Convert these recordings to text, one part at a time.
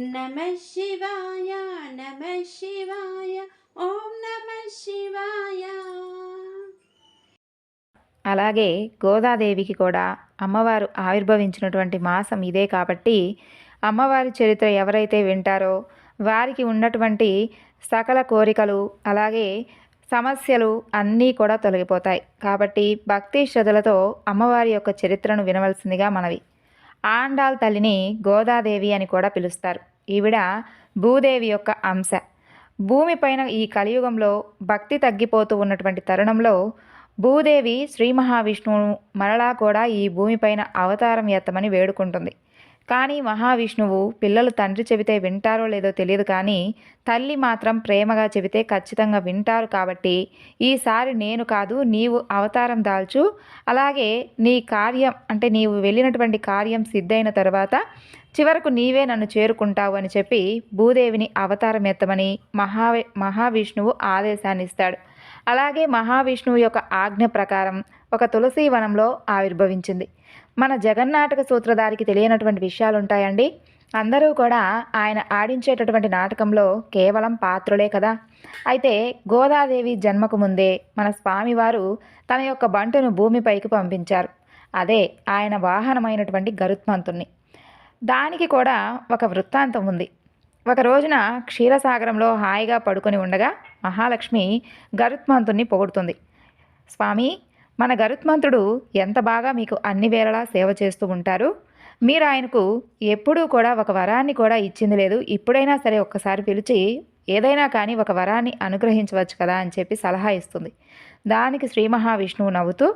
నమః శివాయ నమః శివాయ ఓం నమః శివాయ. అలాగే గోదాదేవికి కూడా అమ్మవారు ఆవిర్భవించినటువంటి మాసం ఇదే కాబట్టి అమ్మవారి చరిత్ర ఎవరైతే వింటారో వారికి ఉన్నటువంటి సకల కోరికలు అలాగే సమస్యలు అన్నీ కూడా తొలగిపోతాయి. కాబట్టి భక్తి శ్రద్ధలతో అమ్మవారి యొక్క చరిత్రను వినవలసిందిగా మనవి. ఆండాల్ తల్లిని గోదాదేవి అని కూడా పిలుస్తారు. ఈవిడ భూదేవి యొక్క అంశ. భూమిపైన ఈ కలియుగంలో భక్తి తగ్గిపోతూ ఉన్నటువంటి తరుణంలో భూదేవి శ్రీ మహావిష్ణువును మరలా కూడా ఈ భూమిపైన అవతారం ఎత్తమని వేడుకుంటుంది. కానీ మహావిష్ణువు పిల్లలు తండ్రి చెబితే వింటారో లేదో తెలియదు, కానీ తల్లి మాత్రం ప్రేమగా చెబితే ఖచ్చితంగా వింటారు. కాబట్టి ఈసారి నేను కాదు, నీవు అవతారం దాల్చు, అలాగే నీ కార్యం అంటే నీవు వెళ్ళినటువంటి కార్యం సిద్ధైన తర్వాత చివరకు నీవే నన్ను చేరుకుంటావు అని చెప్పి భూదేవిని అవతారం ఎత్తమని మహావిష్ణువు ఆదేశాన్ని ఇస్తాడు. అలాగే మహావిష్ణువు యొక్క ఆజ్ఞ ప్రకారం ఒక తులసి వనంలో ఆవిర్భవించింది. మన జగన్నాటక సూత్రధారికి తెలియనటువంటి విషయాలు ఉంటాయండి. అందరూ కూడా ఆయన ఆడించేటటువంటి నాటకంలో కేవలం పాత్రులే కదా. అయితే గోదాదేవి జన్మకు ముందే మన స్వామివారు తన యొక్క బంటును భూమిపైకి పంపించారు. అదే ఆయన వాహనమైనటువంటి గరుత్మంతుణ్ణి. దానికి కూడా ఒక వృత్తాంతం ఉంది. ఒక రోజున క్షీరసాగరంలో హాయిగా పడుకొని ఉండగా మహాలక్ష్మి గరుత్మంతుణ్ణి పొగుడుతుంది. స్వామి, మన గరుత్మంతుడు ఎంత బాగా మీకు అన్ని వేళలా సేవ చేస్తూ ఉంటారు. మీరు ఆయనకు ఎప్పుడూ కూడా ఒక వరాన్ని కూడా ఇచ్చింది లేదు. ఇప్పుడైనా సరే ఒక్కసారి పిలిచి ఏదైనా కానీ ఒక వరాన్ని అనుగ్రహించవచ్చు కదా అని చెప్పి సలహా ఇస్తుంది. దానికి శ్రీ మహావిష్ణువు నవ్వుతూ,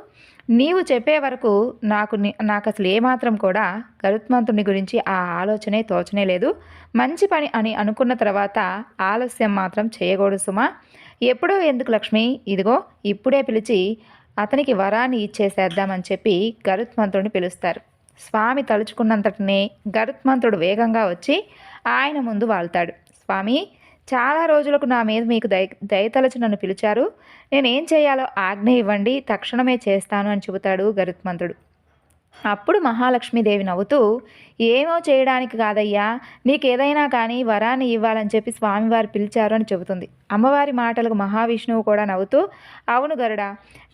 నీవు చెప్పే వరకు నాకు అసలు ఏమాత్రం కూడా గరుత్మంతుని గురించి ఆ ఆలోచనే తోచనే లేదు. మంచి పని అని అనుకున్న తర్వాత ఆలస్యం మాత్రం చేయకూడదు సుమా. ఎప్పుడో ఎందుకు లక్ష్మి, ఇదిగో ఇప్పుడే పిలిచి అతనికి వరాన్ని ఇచ్చేసేద్దామని చెప్పి గరుత్మంతుడిని పిలుస్తారు. స్వామి తలుచుకున్నంతటినే గరుత్మంతుడు వేగంగా వచ్చి ఆయన ముందు వాళ్తాడు. స్వామి, చాలా రోజులకు నా మీద మీకు దయతలచి నన్ను పిలిచారు. నేనేం చేయాలో ఆజ్ఞ ఇవ్వండి, తక్షణమే చేస్తాను అని చెబుతాడు గరుత్మంతుడు. అప్పుడు మహాలక్ష్మీదేవి నవ్వుతూ, ఏమో చేయడానికి కాదయ్యా, నీకేదైనా కానీ వరాన్ని ఇవ్వాలని చెప్పి స్వామివారు పిలిచారు అని చెబుతుంది. అమ్మవారి మాటలకు మహావిష్ణువు కూడా నవ్వుతూ, అవును గరుడా,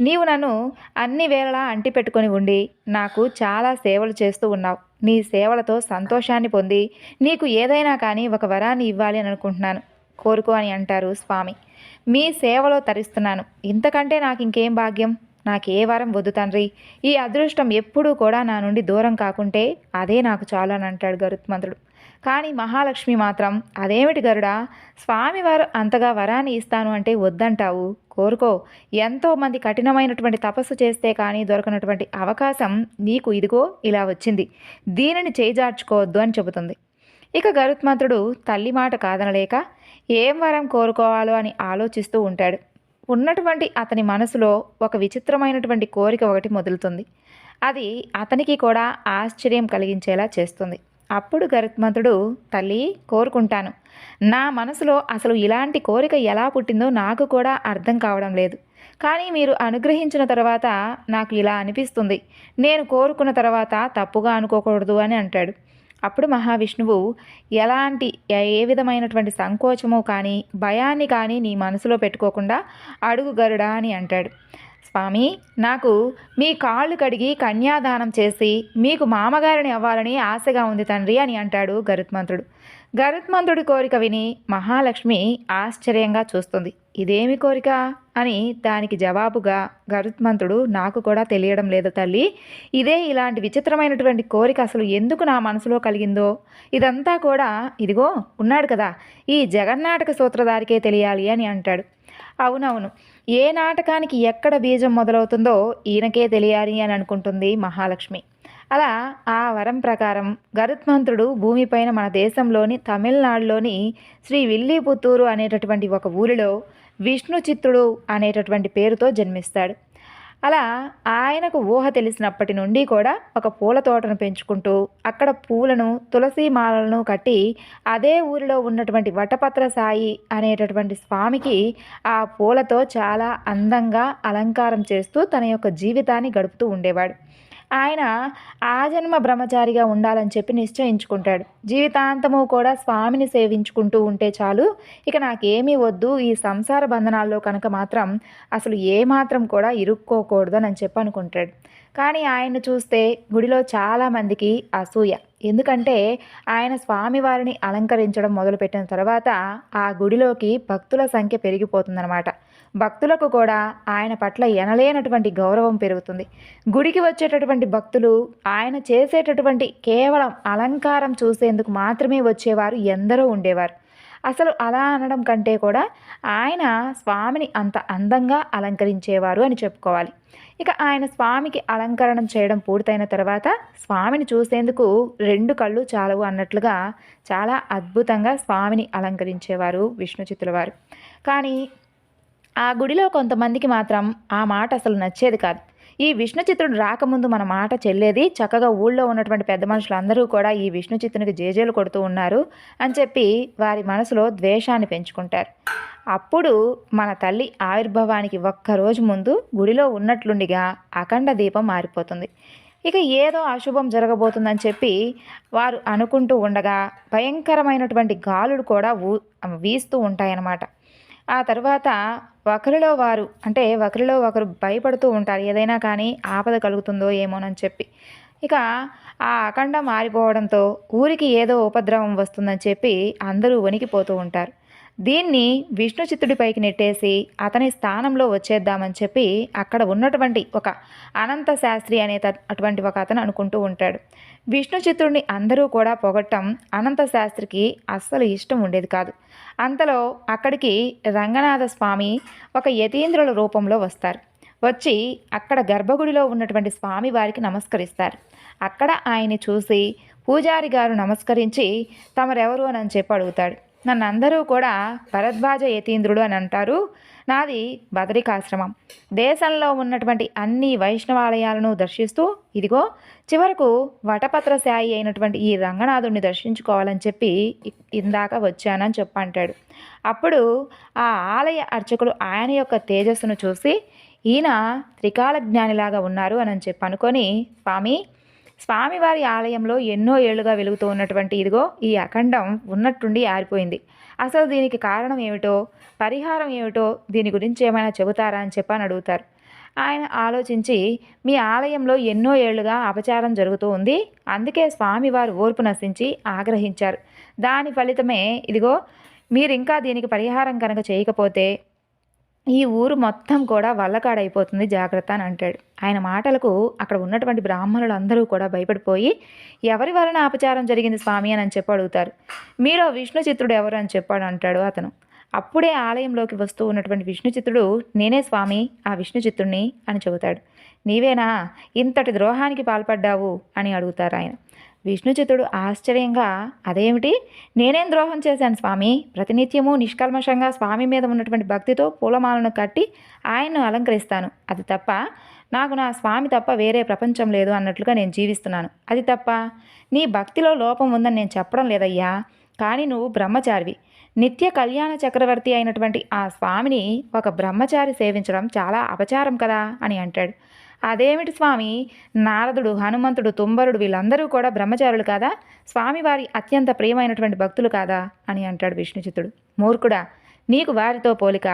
నీవు నన్ను అన్ని వేళలా అంటిపెట్టుకొని ఉండి నాకు చాలా సేవలు చేస్తూ ఉన్నావు. నీ సేవలతో సంతోషాన్ని పొంది నీకు ఏదైనా కానీ ఒక వరాన్ని ఇవ్వాలి అని అనుకుంటున్నాను. కోరుకో అని అంటారు స్వామి. మీ సేవలో తరిస్తున్నాను. ఇంతకంటే నాకు ఇంకేం భాగ్యం? నాకే వరం వద్దు తండ్రి. ఈ అదృష్టం ఎప్పుడూ కూడా నా నుండి దూరం కాకుంటే అదే నాకు చాలు అని అంటాడు గరుత్మంతుడు. కానీ మహాలక్ష్మి మాత్రం, అదేమిటి గరుడా, స్వామివారు అంతగా వరాన్ని ఇస్తాను అంటే వద్దంటావు? కోరుకో. ఎంతోమంది కఠినమైనటువంటి తపస్సు చేస్తే కానీ దొరకనటువంటి అవకాశం నీకు ఇదిగో ఇలా వచ్చింది. దీనిని చేజార్చుకోవద్దు అని చెబుతుంది. ఇక గరుత్మంతుడు తల్లి మాట కాదనలేక ఏం వరం కోరుకోవాలో అని ఆలోచిస్తూ ఉంటాడు. ఉన్నటువంటి అతని మనసులో ఒక విచిత్రమైనటువంటి కోరిక ఒకటి మొదలుతుంది. అది అతనికి కూడా ఆశ్చర్యం కలిగించేలా చేస్తుంది. అప్పుడు గరుత్మంతుడు, తల్లి, కోరుకుంటాను. నా మనసులో అసలు ఇలాంటి కోరిక ఎలా పుట్టిందో నాకు కూడా అర్థం కావడం లేదు. కానీ మీరు అనుగ్రహించిన తర్వాత నాకు ఇలా అనిపిస్తుంది. నేను కోరుకున్న తర్వాత తప్పుగా అనుకోకూడదు అని అంటాడు. అప్పుడు మహావిష్ణువు, ఏ విధమైనటువంటి సంకోచము కానీ భయాన్ని కానీ నీ మనసులో పెట్టుకోకుండా అడుగు గరుడా అని అంటాడు. స్వామి, నాకు మీ కాళ్ళు కడిగి కన్యాదానం చేసి మీకు మామగారిని అవ్వాలని ఆశగా ఉంది తండ్రి అని అంటాడు గరుత్మంతుడు. గరుత్మంతుడి కోరిక విని మహాలక్ష్మి ఆశ్చర్యంగా చూస్తుంది. ఇదేమి కోరిక అని దానికి జవాబుగా గరుత్మంతుడు, నాకు కూడా తెలియడం లేదు తల్లి. ఇలాంటి విచిత్రమైనటువంటి కోరిక అసలు ఎందుకు నా మనసులో కలిగిందో ఇదంతా కూడా ఇదిగో ఉన్నాడు కదా ఈ జగన్నాటక సూత్రధారికే తెలియాలి అని అంటాడు. అవునవును, ఏ నాటకానికి ఎక్కడ బీజం మొదలవుతుందో ఈయనకే తెలియాలి అని అనుకుంటుంది మహాలక్ష్మి. అలా ఆ వరం ప్రకారం గరుత్మంతుడు భూమిపైన మన దేశంలోని తమిళనాడులోని శ్రీ విల్లీపుత్తూరు అనేటటువంటి ఒక ఊరిలో విష్ణు చిత్తుడు అనేటటువంటి పేరుతో జన్మిస్తాడు. అలా ఆయనకు ఊహ తెలిసినప్పటి నుండి కూడా ఒక పూల తోటను పెంచుకుంటూ అక్కడ పూలను తులసి మాలలను కట్టి అదే ఊరిలో ఉన్నటువంటి వటపత్ర సాయి అనేటటువంటి స్వామికి ఆ పూలతో చాలా అందంగా అలంకారం చేస్తూ తన యొక్క జీవితాన్ని గడుపుతూ ఉండేవాడు. ఆయన ఆజన్మ బ్రహ్మచారిగా ఉండాలని చెప్పి నిశ్చయించుకుంటాడు. జీవితాంతము కూడా స్వామిని సేవించుకుంటూ ఉంటే చాలు, ఇక నాకేమీ వద్దు, ఈ సంసార బంధనాల్లో కనుక మాత్రం అసలు ఏమాత్రం కూడా ఇరుక్కోకూడదు అని చెప్పి అనుకుంటాడు. కానీ ఆయన్ను చూస్తే గుడిలో చాలామందికి అసూయ. ఎందుకంటే ఆయన స్వామివారిని అలంకరించడం మొదలుపెట్టిన తర్వాత ఆ గుడిలోకి భక్తుల సంఖ్య పెరిగిపోతుందన్నమాట. భక్తులకు కూడా ఆయన పట్ల ఎనలేనటువంటి గౌరవం పెరుగుతుంది. గుడికి వచ్చేటటువంటి భక్తులు ఆయన చేసేటటువంటి కేవలం అలంకారం చూసేందుకు మాత్రమే వచ్చేవారు ఎందరో ఉండేవారు. అసలు అలా అనడం కంటే కూడా ఆయన స్వామిని అంత అందంగా అలంకరించేవారు అని చెప్పుకోవాలి. ఇక ఆయన స్వామికి అలంకరణం చేయడం పూర్తయిన తర్వాత స్వామిని చూసేందుకు 2 కళ్ళు చాలవు అన్నట్లుగా చాలా అద్భుతంగా స్వామిని అలంకరించేవారు విష్ణు చిత్తుల వారు. కానీ ఆ గుడిలో కొంతమందికి మాత్రం ఆ మాట అసలు నచ్చేది కాదు. ఈ విష్ణు చిత్రుడు రాకముందు మన మాట చెల్లేది, చక్కగా ఊళ్ళో ఉన్నటువంటి పెద్ద మనుషులందరూ కూడా ఈ విష్ణు చిత్తునికి జేజేలు కొడుతూ ఉన్నారు అని చెప్పి వారి మనసులో ద్వేషాన్ని పెంచుకుంటారు. అప్పుడు మన తల్లి ఆవిర్భావానికి ఒక్కరోజు ముందు గుడిలో ఉన్నట్లుండిగా అఖండ దీపం మారిపోతుంది. ఇక ఏదో అశుభం జరగబోతుందని చెప్పి వారు అనుకుంటూ ఉండగా భయంకరమైనటువంటి గాలులు కూడా వీస్తూ ఉంటాయన్నమాట. ఆ తర్వాత ఒకరిలో ఒకరు భయపడుతూ ఉంటారు, ఏదైనా కానీ ఆపద కలుగుతుందో ఏమోనని చెప్పి. ఇక ఆ అఖండం మారిపోవడంతో ఊరికి ఏదో ఉపద్రవం వస్తుందని చెప్పి అందరూ వణికిపోతూ ఉంటారు. దీన్ని విష్ణు చిత్తుడిపైకి నెట్టేసి అతని స్థానంలో వచ్చేద్దామని చెప్పి అక్కడ ఉన్నటువంటి ఒక అనంత శాస్త్రి అటువంటి ఒక అతను అనుకుంటూ ఉంటాడు. విష్ణు చిత్తుడిని అందరూ కూడా పొగట్టం అనంత శాస్త్రికి అస్సలు ఇష్టం ఉండేది కాదు. అంతలో అక్కడికి రంగనాథ స్వామి ఒక యతీంద్రుల రూపంలో వస్తారు. వచ్చి అక్కడ గర్భగుడిలో ఉన్నటువంటి స్వామి వారికి నమస్కరిస్తారు. అక్కడ ఆయన్ని చూసి పూజారి గారు నమస్కరించి తమరెవరు అని చెప్పి అడుగుతాడు. నన్ను అందరూ కూడా భరద్వాజ యతీంద్రుడు అని అంటారు. నాది బదరికాశ్రమం. దేశంలో ఉన్నటువంటి అన్ని వైష్ణవాలయాలను దర్శిస్తూ ఇదిగో చివరకు వటపత్రశాయి అయినటువంటి ఈ రంగనాథుడిని దర్శించుకోవాలని చెప్పి ఇందాక వచ్చానని చెప్పంటాడు. అప్పుడు ఆ ఆలయ అర్చకులు ఆయన యొక్క తేజస్సును చూసి ఈయన త్రికాల జ్ఞానిలాగా ఉన్నారు అని చెప్పి అనుకొని స్వామివారి ఆలయంలో ఎన్నో ఏళ్లుగా వెలుగుతూ ఉన్నటువంటి ఇదిగో ఈ అఖండం ఉన్నట్టుండి ఆరిపోయింది. అసలు దీనికి కారణం ఏమిటో, పరిహారం ఏమిటో, దీని గురించి ఏమైనా చెబుతారా అని చెప్పని అడుగుతారు. ఆయన ఆలోచించి మీ ఆలయంలో ఎన్నో ఏళ్లుగా అపచారం జరుగుతూ ఉంది, అందుకే స్వామివారు ఓర్పు నశించి ఆగ్రహించారు. దాని ఫలితమే ఇదిగో మీరింకా దీనికి పరిహారం కనుక చేయకపోతే ఈ ఊరు మొత్తం కూడా వల్లకాడైపోతుంది, జాగ్రత్త అని అంటాడు. ఆయన మాటలకు అక్కడ ఉన్నటువంటి బ్రాహ్మణులు అందరూ కూడా భయపడిపోయి ఎవరి వలన అపచారం జరిగింది స్వామి అని చెప్పి అడుగుతారు. మీలో విష్ణు చిత్రుడు ఎవరు అని చెప్పాడు అంటాడు అతను. అప్పుడే ఆలయంలోకి వస్తూ ఉన్నటువంటి విష్ణు చిత్రుడు నేనే స్వామి, ఆ విష్ణు చిత్రుడిని అని చెబుతాడు. నీవేనా ఇంతటి ద్రోహానికి పాల్పడ్డావు అని అడుగుతారు ఆయన. విష్ణుచిత్తుడు ఆశ్చర్యంగా అదేమిటి, నేనేం ద్రోహం చేశాను స్వామి, ప్రతినిత్యము నిష్కల్మషంగా స్వామి మీద ఉన్నటువంటి భక్తితో పూలమాలను కట్టి ఆయన్ను అలంకరిస్తాను, అది తప్ప నాకు నా స్వామి తప్ప వేరే ప్రపంచం లేదు అన్నట్లుగా నేను జీవిస్తున్నాను, అది తప్ప నీ భక్తిలో లోపం ఉందని నేను చెప్పడం లేదయ్యా. కానీ నువ్వు బ్రహ్మచారివి, నిత్య కళ్యాణ చక్రవర్తి అయినటువంటి ఆ స్వామిని ఒక బ్రహ్మచారి సేవించడం చాలా అపచారం కదా అని అంటాడు. అదేమిటి స్వామి, నారదుడు, హనుమంతుడు, తుంబరుడు వీళ్ళందరూ కూడా బ్రహ్మచారులు కాదా, స్వామివారి అత్యంత ప్రియమైనటువంటి భక్తులు కాదా అని అంటాడు విష్ణుచిత్తుడు. మూర్ఖుడా, నీకు వారితో పోలిక,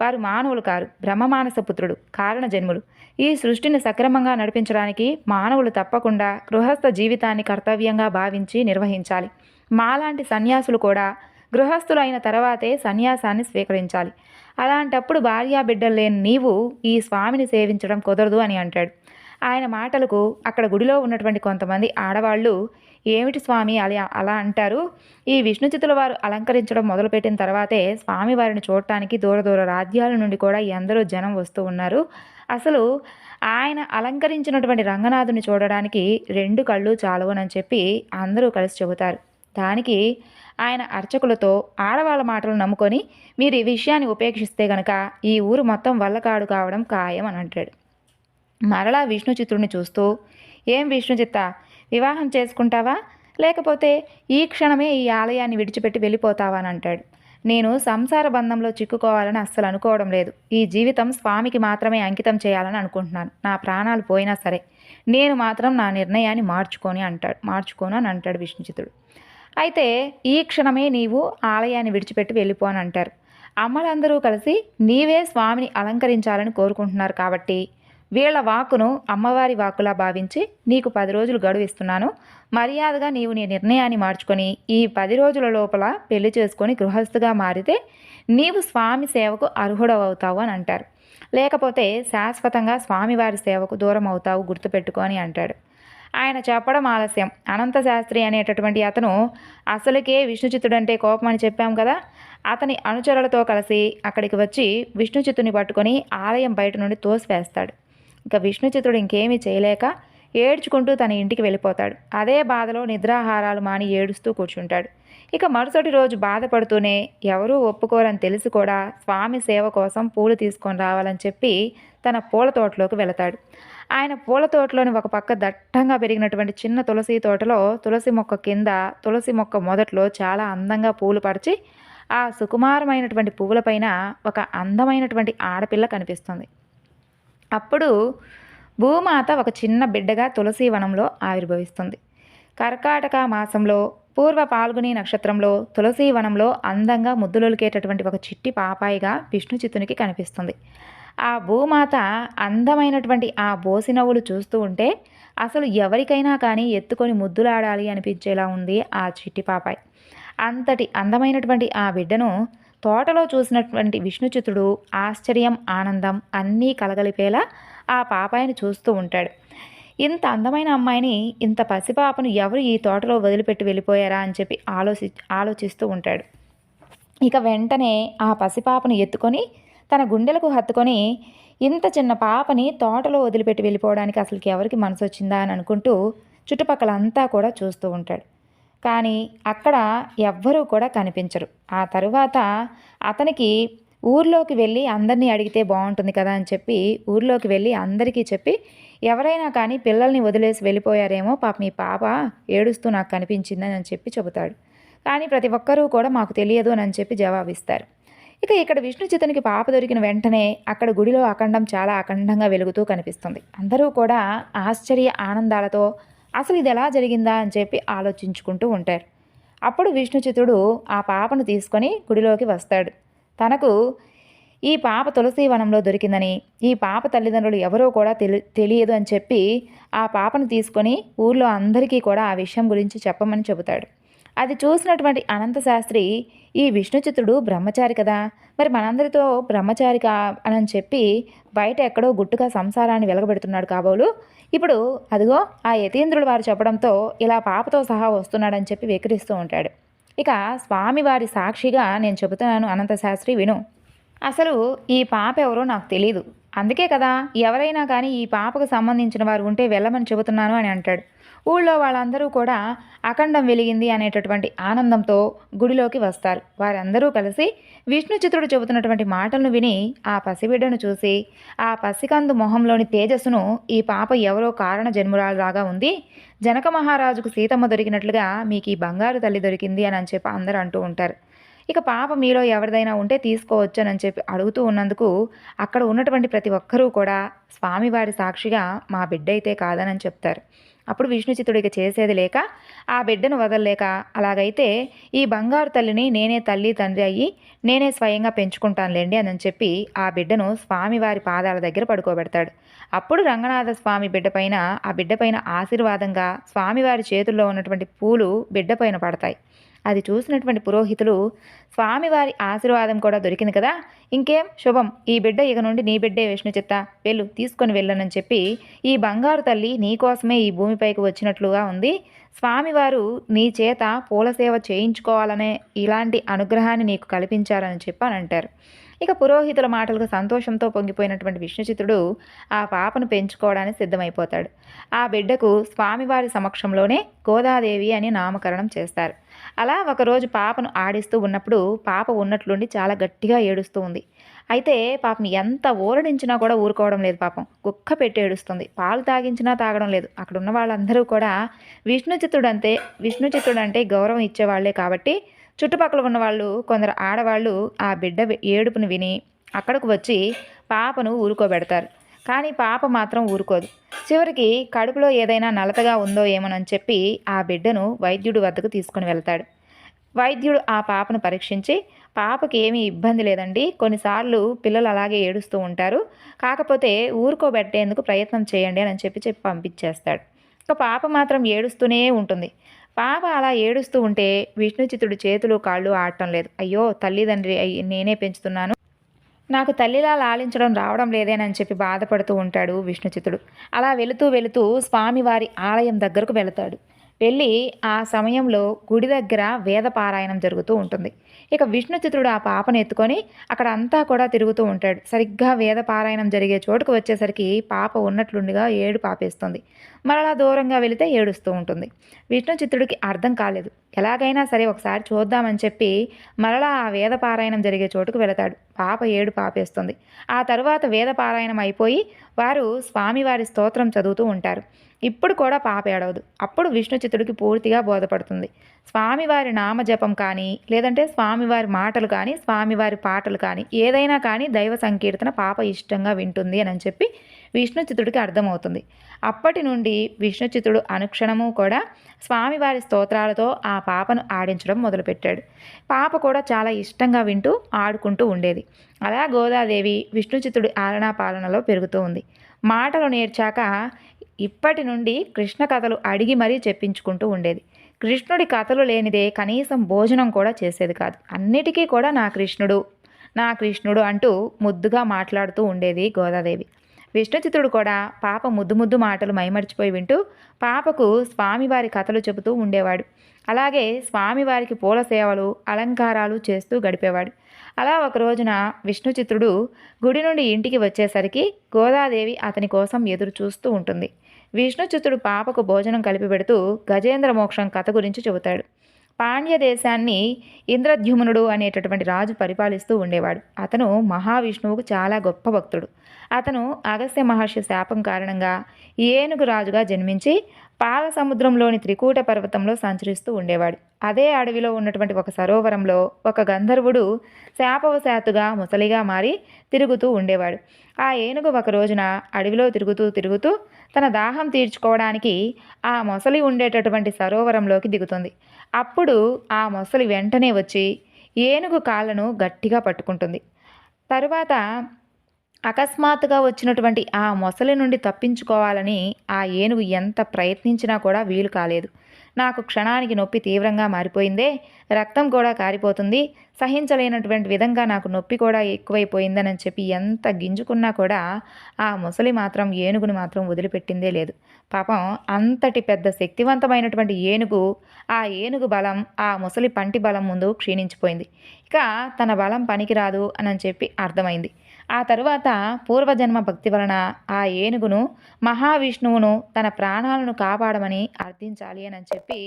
వారు మానవులు కారు, బ్రహ్మమానస పుత్రుడు, కారణ జన్ములు. ఈ సృష్టిని సక్రమంగా నడిపించడానికి మానవులు తప్పకుండా గృహస్థ జీవితాన్ని కర్తవ్యంగా భావించి నిర్వహించాలి. మాలాంటి సన్యాసులు కూడా గృహస్థులు అయిన తర్వాతే సన్యాసాన్ని స్వీకరించాలి. అలాంటప్పుడు భార్యా బిడ్డలు లేని నీవు ఈ స్వామిని సేవించడం కుదరదు అని అంటాడు. ఆయన మాటలకు అక్కడ గుడిలో ఉన్నటువంటి కొంతమంది ఆడవాళ్ళు ఏమిటి స్వామి అలా అంటారు, ఈ విష్ణుచిత్తుల వారు అలంకరించడం మొదలుపెట్టిన తర్వాతే స్వామివారిని చూడటానికి దూర దూర రాజ్యాల నుండి కూడా ఎందరో జనం వస్తూ ఉన్నారు, అసలు ఆయన అలంకరించినటువంటి రంగనాథుని చూడడానికి 2 కళ్ళు చాలవనని చెప్పి అందరూ కలిసి చెబుతారు. దానికి ఆయన అర్చకులతో ఆడవాళ్ళ మాటలు నమ్ముకొని మీరు ఈ విషయాన్ని ఉపేక్షిస్తే గనక ఈ ఊరు మొత్తం వల్లకాడు కావడం ఖాయం అని అంటాడు. మరలా విష్ణుచిత్రుడిని చూస్తూ ఏం విష్ణుచిత్త, వివాహం చేసుకుంటావా లేకపోతే ఈ క్షణమే ఈ ఆలయాన్ని విడిచిపెట్టి వెళ్ళిపోతావా అని అంటాడు. నేను సంసార బంధంలో చిక్కుకోవాలని అస్సలు అనుకోవడం లేదు. ఈ జీవితం స్వామికి మాత్రమే అంకితం చేయాలని అనుకుంటున్నాను. నా ప్రాణాలు పోయినా సరే నేను మాత్రం నా నిర్ణయాన్ని మార్చుకోను అని అంటాడు విష్ణుచిత్తుడు. అయితే ఈ క్షణమే నీవు ఆలయాన్ని విడిచిపెట్టి వెళ్ళిపో అని అంటారు. అమ్మలందరూ కలిసి నీవే స్వామిని అలంకరించాలని కోరుకుంటున్నారు కాబట్టి వీళ్ళ వాక్కును అమ్మవారి వాక్కులా భావించి నీకు 10 రోజులు గడువు ఇస్తున్నాను. మర్యాదగా నీవు నీ నిర్ణయాన్ని మార్చుకొని ఈ 10 రోజుల లోపల పెళ్లి చేసుకొని గృహస్థుగా మారితే నీవు స్వామి సేవకు అర్హుడవుతావు అని అంటారు. లేకపోతే శాశ్వతంగా స్వామివారి సేవకు దూరం అవుతావు, గుర్తుపెట్టుకో అని అంటాడు. ఆయన చెప్పడం ఆలస్యం. అనంత శాస్త్రి అనేటటువంటి అతను అసలుకే విష్ణుచిత్తుడంటే కోపం అని చెప్పాం కదా, అతని అనుచరులతో కలిసి అక్కడికి వచ్చి విష్ణుచిత్తుని పట్టుకొని ఆలయం బయట నుండి తోసివేస్తాడు. ఇక విష్ణుచిత్తుడు ఇంకేమీ చేయలేక ఏడ్చుకుంటూ తన ఇంటికి వెళ్ళిపోతాడు. అదే బాధలో నిద్రాహారాలు మాని ఏడుస్తూ కూర్చుంటాడు. ఇక మరుసటి రోజు బాధపడుతూనే ఎవరూ ఒప్పుకోరని తెలిసి కూడా స్వామి సేవ కోసం పూలు తీసుకొని రావాలని చెప్పి తన పూల తోటలోకి వెళతాడు. ఆయన పూల తోటలోని ఒక పక్క దట్టంగా పెరిగినటువంటి చిన్న తులసి తోటలో తులసి మొక్క కింద తులసి మొక్క మొదట్లో చాలా అందంగా పూలు పరిచి ఆ సుకుమారమైనటువంటి పువ్వులపైన ఒక అందమైనటువంటి ఆడపిల్ల కనిపిస్తుంది. అప్పుడు భూమాత ఒక చిన్న బిడ్డగా తులసి వనంలో ఆవిర్భవిస్తుంది. కర్కాటక మాసంలో పూర్వ పాల్గొని నక్షత్రంలో తులసి వనంలో అందంగా ముద్దులొలికేటటువంటి ఒక చిట్టి పాపాయిగా విష్ణుచిత్తునికి కనిపిస్తుంది. ఆ భూమాత అందమైనటువంటి ఆ బోసినవ్వులు చూస్తూ ఉంటే అసలు ఎవరికైనా కానీ ఎత్తుకొని ముద్దులాడాలి అనిపించేలా ఉంది ఆ చిట్టి పాపాయి. అంతటి అందమైనటువంటి ఆ బిడ్డను తోటలో చూసినటువంటి విష్ణుచిత్తుడు ఆశ్చర్యం, ఆనందం అన్నీ కలగలిపేలా ఆ పాపాయిని చూస్తూ ఉంటాడు. ఇంత అందమైన అమ్మాయిని, ఇంత పసిపాపను ఎవరు ఈ తోటలో వదిలిపెట్టి వెళ్ళిపోయారా అని చెప్పి ఆలోచిస్తూ ఉంటాడు. ఇక వెంటనే ఆ పసిపాపను ఎత్తుకొని తన గుండెలకు హత్తుకొని ఇంత చిన్న పాపని తోటలో వదిలిపెట్టి వెళ్ళిపోవడానికి అసలుకి ఎవరికి మనసు వచ్చిందా అని అనుకుంటూ చుట్టుపక్కలంతా కూడా చూస్తూ ఉంటాడు. కానీ అక్కడ ఎవ్వరూ కూడా కనిపించరు. ఆ తరువాత అతనికి ఊర్లోకి వెళ్ళి అందరినీ అడిగితే బాగుంటుంది కదా అని చెప్పి ఊర్లోకి వెళ్ళి అందరికీ చెప్పి ఎవరైనా కానీ పిల్లల్ని వదిలేసి వెళ్ళిపోయారేమో, మీ పాప ఏడుస్తూ నాకు కనిపించిందని అని చెప్పి చెబుతాడు. కానీ ప్రతి ఒక్కరూ కూడా మాకు తెలియదు అని చెప్పి జవాబిస్తారు. ఇక ఇక్కడ విష్ణుచిత్తునికి పాప దొరికిన వెంటనే అక్కడ గుడిలో అఖండం చాలా అఖండంగా వెలుగుతూ కనిపిస్తుంది. అందరూ కూడా ఆశ్చర్య ఆనందాలతో అసలు ఇది ఎలా జరిగిందా అని చెప్పి ఆలోచించుకుంటూ ఉంటారు. అప్పుడు విష్ణుచిత్తుడు ఆ పాపను తీసుకొని గుడిలోకి వస్తాడు. తనకు ఈ పాప తులసి వనంలో దొరికిందని, ఈ పాప తల్లిదండ్రులు ఎవరో కూడా తెలియదు అని చెప్పి ఆ పాపను తీసుకొని ఊర్లో అందరికీ కూడా ఆ విషయం గురించి చెప్పమని చెబుతాడు. అది చూసినటువంటి అనంతశాస్త్రి, ఈ విష్ణుచిత్తుడు బ్రహ్మచారి కదా, మరి మనందరితో బ్రహ్మచారి అని చెప్పి బయట ఎక్కడో గుట్టుగా సంసారాన్ని వెలగబెడుతున్నాడు కాబోలు, ఇప్పుడు అదిగో ఆ యతీంద్రుడు వారు చెప్పడంతో ఇలా పాపతో సహా వస్తున్నాడని చెప్పి వెక్కిరిస్తూ ఉంటాడు. ఇక స్వామివారి సాక్షిగా నేను చెబుతున్నాను అనంతశాస్త్రి, విను. అసలు ఈ పాప ఎవరో నాకు తెలీదు, అందుకే కదా ఎవరైనా కానీ ఈ పాపకు సంబంధించిన వారు ఉంటే వెళ్ళమని చెబుతున్నాను అని అంటాడు. ఊళ్ళో వాళ్ళందరూ కూడా అఖండం వెలిగింది అనేటటువంటి ఆనందంతో గుడిలోకి వస్తారు. వారందరూ కలిసి విష్ణుచిత్తుడు చెబుతున్నటువంటి మాటలను విని ఆ పసిబిడ్డను చూసి ఆ పసికందు మొహంలోని తేజస్సును, ఈ పాప ఎవరో కారణ జన్మురాలులాగా ఉంది, జనక మహారాజుకు సీతమ్మ దొరికినట్లుగా మీకు ఈ బంగారు తల్లి దొరికింది అని చెప్పి అందరూ అంటూ ఉంటారు. ఇక పాప మీలో ఎవరిదైనా ఉంటే తీసుకోవచ్చు అని చెప్పి అడుగుతూ ఉన్నందుకు అక్కడ ఉన్నటువంటి ప్రతి ఒక్కరూ కూడా స్వామివారి సాక్షిగా మా బిడ్డ అయితే కాదని చెప్తారు. అప్పుడు విష్ణుచిత్తుడికి చేసేది లేక ఆ బిడ్డను వదలలేక, అలాగైతే ఈ బంగారు తల్లిని నేనే తల్లి తండ్రి అయ్యి నేనే స్వయంగా పెంచుకుంటానులేండి అని చెప్పి ఆ బిడ్డను స్వామివారి పాదాల దగ్గర పడుకోబెడతాడు. అప్పుడు రంగనాథ స్వామి ఆ బిడ్డపైన ఆశీర్వాదంగా స్వామివారి చేతుల్లో ఉన్నటువంటి పూలు బిడ్డపైన పడతాయి. అది చూసినటువంటి పురోహితులు, స్వామివారి ఆశీర్వాదం కూడా దొరికింది కదా, ఇంకేం శుభం, ఈ బిడ్డ ఇక నుండి నీ బిడ్డే విష్ణుచిత్త, వెళ్ళు తీసుకొని వెళ్ళనని చెప్పి ఈ బంగారు తల్లి నీకోసమే ఈ భూమిపైకి వచ్చినట్లుగా ఉంది, స్వామివారు నీ చేత పూల సేవ చేయించుకోవాలనే ఇలాంటి అనుగ్రహాన్ని నీకు కల్పించారని చెప్పి అంటారు. ఇక పురోహితుల మాటలకు సంతోషంతో పొంగిపోయినటువంటి విష్ణుచిత్తుడు ఆ పాపను పెంచుకోవడానికి సిద్ధమైపోతాడు. ఆ బిడ్డకు స్వామివారి సమక్షంలోనే గోదాదేవి అని నామకరణం చేస్తారు. అలా ఒకరోజు పాపను ఆడిస్తూ ఉన్నప్పుడు పాప ఉన్నట్లుండి చాలా గట్టిగా ఏడుస్తూ ఉంది. అయితే పాపం ఎంత ఊరడించినా కూడా ఊరుకోవడం లేదు. పాపం కుక్క పెట్టి ఏడుస్తుంది. పాలు తాగించినా తాగడం లేదు. అక్కడ ఉన్న వాళ్ళందరూ కూడా విష్ణుచిత్తుడంటే గౌరవం ఇచ్చేవాళ్లే కాబట్టి చుట్టుపక్కల ఉన్న వాళ్ళు కొందరు ఆడవాళ్ళు ఆ బిడ్డ ఏడుపును విని అక్కడకు వచ్చి పాపను ఊరుకోబెడతారు. కానీ పాప మాత్రం ఊరుకోదు. చివరికి కడుపులో ఏదైనా నలతగా ఉందో ఏమోనని చెప్పి ఆ బిడ్డను వైద్యుడి వద్దకు తీసుకుని వెళ్తాడు. వైద్యుడు ఆ పాపను పరీక్షించి, పాపకి ఏమీ ఇబ్బంది లేదండి, కొన్నిసార్లు పిల్లలు అలాగే ఏడుస్తూ ఉంటారు, కాకపోతే ఊరుకోబెట్టేందుకు ప్రయత్నం చేయండి అని చెప్పి పంపించేస్తాడు. ఇక పాప మాత్రం ఏడుస్తూనే ఉంటుంది. పాప అలా ఏడుస్తూ ఉంటే విష్ణుచిత్తుడి చేతులు కాళ్ళు ఆడటం లేదు. అయ్యో తల్లిదండ్రి నేనే పెంచుతున్నాను, నాకు తల్లిలా లాలించడం రావడం లేదేనని చెప్పి బాధపడుతూ ఉంటాడు విష్ణుచిత్తుడు. అలా వెళుతూ స్వామివారి ఆలయం దగ్గరకు వెళతాడు. వెళ్ళి ఆ సమయంలో గుడి దగ్గర వేద పారాయణం జరుగుతూ ఉంటుంది. ఇక విష్ణుచిత్తుడు ఆ పాపను ఎత్తుకొని అక్కడ అంతా కూడా తిరుగుతూ ఉంటాడు. సరిగ్గా వేద పారాయణం జరిగే చోటుకు వచ్చేసరికి పాప ఉన్నట్లుండిగా ఏడు పాపేస్తుంది. మరలా దూరంగా వెళితే ఏడుస్తూ ఉంటుంది. విష్ణుచిత్తుడికి అర్థం కాలేదు. ఎలాగైనా సరే ఒకసారి చూద్దామని చెప్పి మరలా ఆ వేద పారాయణం జరిగే చోటుకు వెళతాడు. పాప ఏడు పాపేస్తుంది. ఆ తరువాత వేద పారాయణం అయిపోయి వారు స్వామివారి స్తోత్రం చదువుతూ ఉంటారు. ఇప్పుడు కూడా పాప ఏడవదు. అప్పుడు విష్ణుచిత్తుడికి పూర్తిగా బోధపడుతుంది. స్వామివారి నామజపం కానీ, లేదంటే స్వామివారి మాటలు కానీ, స్వామివారి పాటలు కానీ, ఏదైనా కానీ దైవ సంకీర్తన పాప ఇష్టంగా వింటుంది అని చెప్పి విష్ణుచిత్తుడికి అర్థమవుతుంది. అప్పటి నుండి విష్ణుచిత్తుడు అనుక్షణము కూడా స్వామివారి స్తోత్రాలతో ఆ పాపను ఆడించడం మొదలుపెట్టాడు. పాప కూడా చాలా ఇష్టంగా వింటూ ఆడుకుంటూ ఉండేది. అలా గోదాదేవి విష్ణుచిత్తుడి ఆలనా పాలనలో పెరుగుతూ ఉంది. మాటలు నేర్చాక ఇప్పటి నుండి కృష్ణ కథలు అడిగి మరీ చెప్పించుకుంటూ ఉండేది. కృష్ణుడి కథలు లేనిదే కనీసం భోజనం కూడా చేసేది కాదు. అన్నిటికీ కూడా నా కృష్ణుడు, నా కృష్ణుడు అంటూ ముద్దుగా మాట్లాడుతూ ఉండేది గోదాదేవి. విష్ణుచిత్తుడు కూడా పాప ముద్దు మాటలు మైమర్చిపోయి వింటూ పాపకు స్వామివారి కథలు చెబుతూ ఉండేవాడు. అలాగే స్వామివారికి పూల సేవలు, అలంకారాలు చేస్తూ గడిపేవాడు. అలా ఒక రోజున విష్ణుచిత్తుడు గుడి నుండి ఇంటికి వచ్చేసరికి గోదాదేవి అతని కోసం ఎదురు చూస్తూ ఉంటుంది. విష్ణుచిత్తుడు పాపకు భోజనం కలిపి పెడుతూ గజేంద్ర మోక్షం కథ గురించి చెబుతాడు. పాండ్య దేశాన్ని ఇంద్రద్యుమ్నుడు అనేటటువంటి రాజు పరిపాలిస్తూ ఉండేవాడు. అతను మహావిష్ణువుకు చాలా గొప్ప భక్తుడు. అతను అగస్త్య మహర్షి శాపం కారణంగా ఏనుగు రాజుగా జన్మించి పాల సముద్రంలోని త్రికూట పర్వతంలో సంచరిస్తూ ఉండేవాడు. అదే అడవిలో ఉన్నటువంటి ఒక సరోవరంలో ఒక గంధర్వుడు శాపవశాత్తుగా ముసలిగా మారి తిరుగుతూ ఉండేవాడు. ఆ ఏనుగు ఒక రోజున అడవిలో తిరుగుతూ తన దాహం తీర్చుకోవడానికి ఆ మొసలి ఉండేటటువంటి సరోవరంలోకి దిగుతుంది. అప్పుడు ఆ మొసలి వెంటనే వచ్చి ఏనుగు కాళ్ళను గట్టిగా పట్టుకుంటుంది. తరువాత అకస్మాత్తుగా వచ్చినటువంటి ఆ మొసలి నుండి తప్పించుకోవాలని ఆ ఏనుగు ఎంత ప్రయత్నించినా కూడా వీలు కాలేదు. నాకు క్షణానికి నొప్పి తీవ్రంగా మారిపోయిందే, రక్తం కూడా కారిపోతుంది, సహించలేనటువంటి విధంగా నాకు నొప్పి కూడా ఎక్కువైపోయిందని చెప్పి ఎంత గింజుకున్నా కూడా ఆ మొసలి మాత్రం ఏనుగుని మాత్రం వదిలిపెట్టిందే లేదు. పాపం అంతటి పెద్ద శక్తివంతమైనటువంటి ఏనుగు, ఆ ఏనుగు బలం ఆ మొసలి పంటి బలం ముందు క్షీణించిపోయింది. ఇక తన బలం పనికిరాదు అని చెప్పి అర్థమైంది. ఆ తరువాత పూర్వజన్మ భక్తి వలన ఆ ఏనుగును మహావిష్ణువును తన ప్రాణాలను కాపాడమని అర్థించాలి అని చెప్పి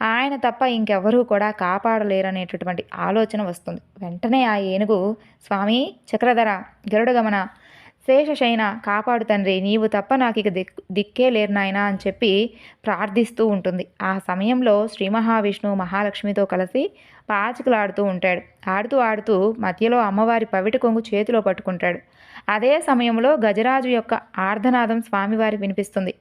ఆయన తప్ప ఇంకెవరూ కూడా కాపాడలేరనేటటువంటి ఆలోచన వస్తుంది. వెంటనే ఆ ఏనుగు, స్వామి చక్రధర, గరుడగమన, శేషశయన, కాపాడు తండ్రి, నీవు తప్ప నాకు ఇక దిక్కే లేరు నాయనా అని చెప్పి ప్రార్థిస్తూ ఉంటుంది. ఆ సమయంలో శ్రీ మహావిష్ణువు మహాలక్ష్మితో కలిసి పాచికలాడుతూ ఉంటాడు. ఆడుతూ మధ్యలో అమ్మవారి పవిటి కొంగు చేతిలో పట్టుకుంటాడు. అదే సమయంలో గజరాజు యొక్క ఆర్ధనాదం స్వామివారికి వినిపిస్తుంది.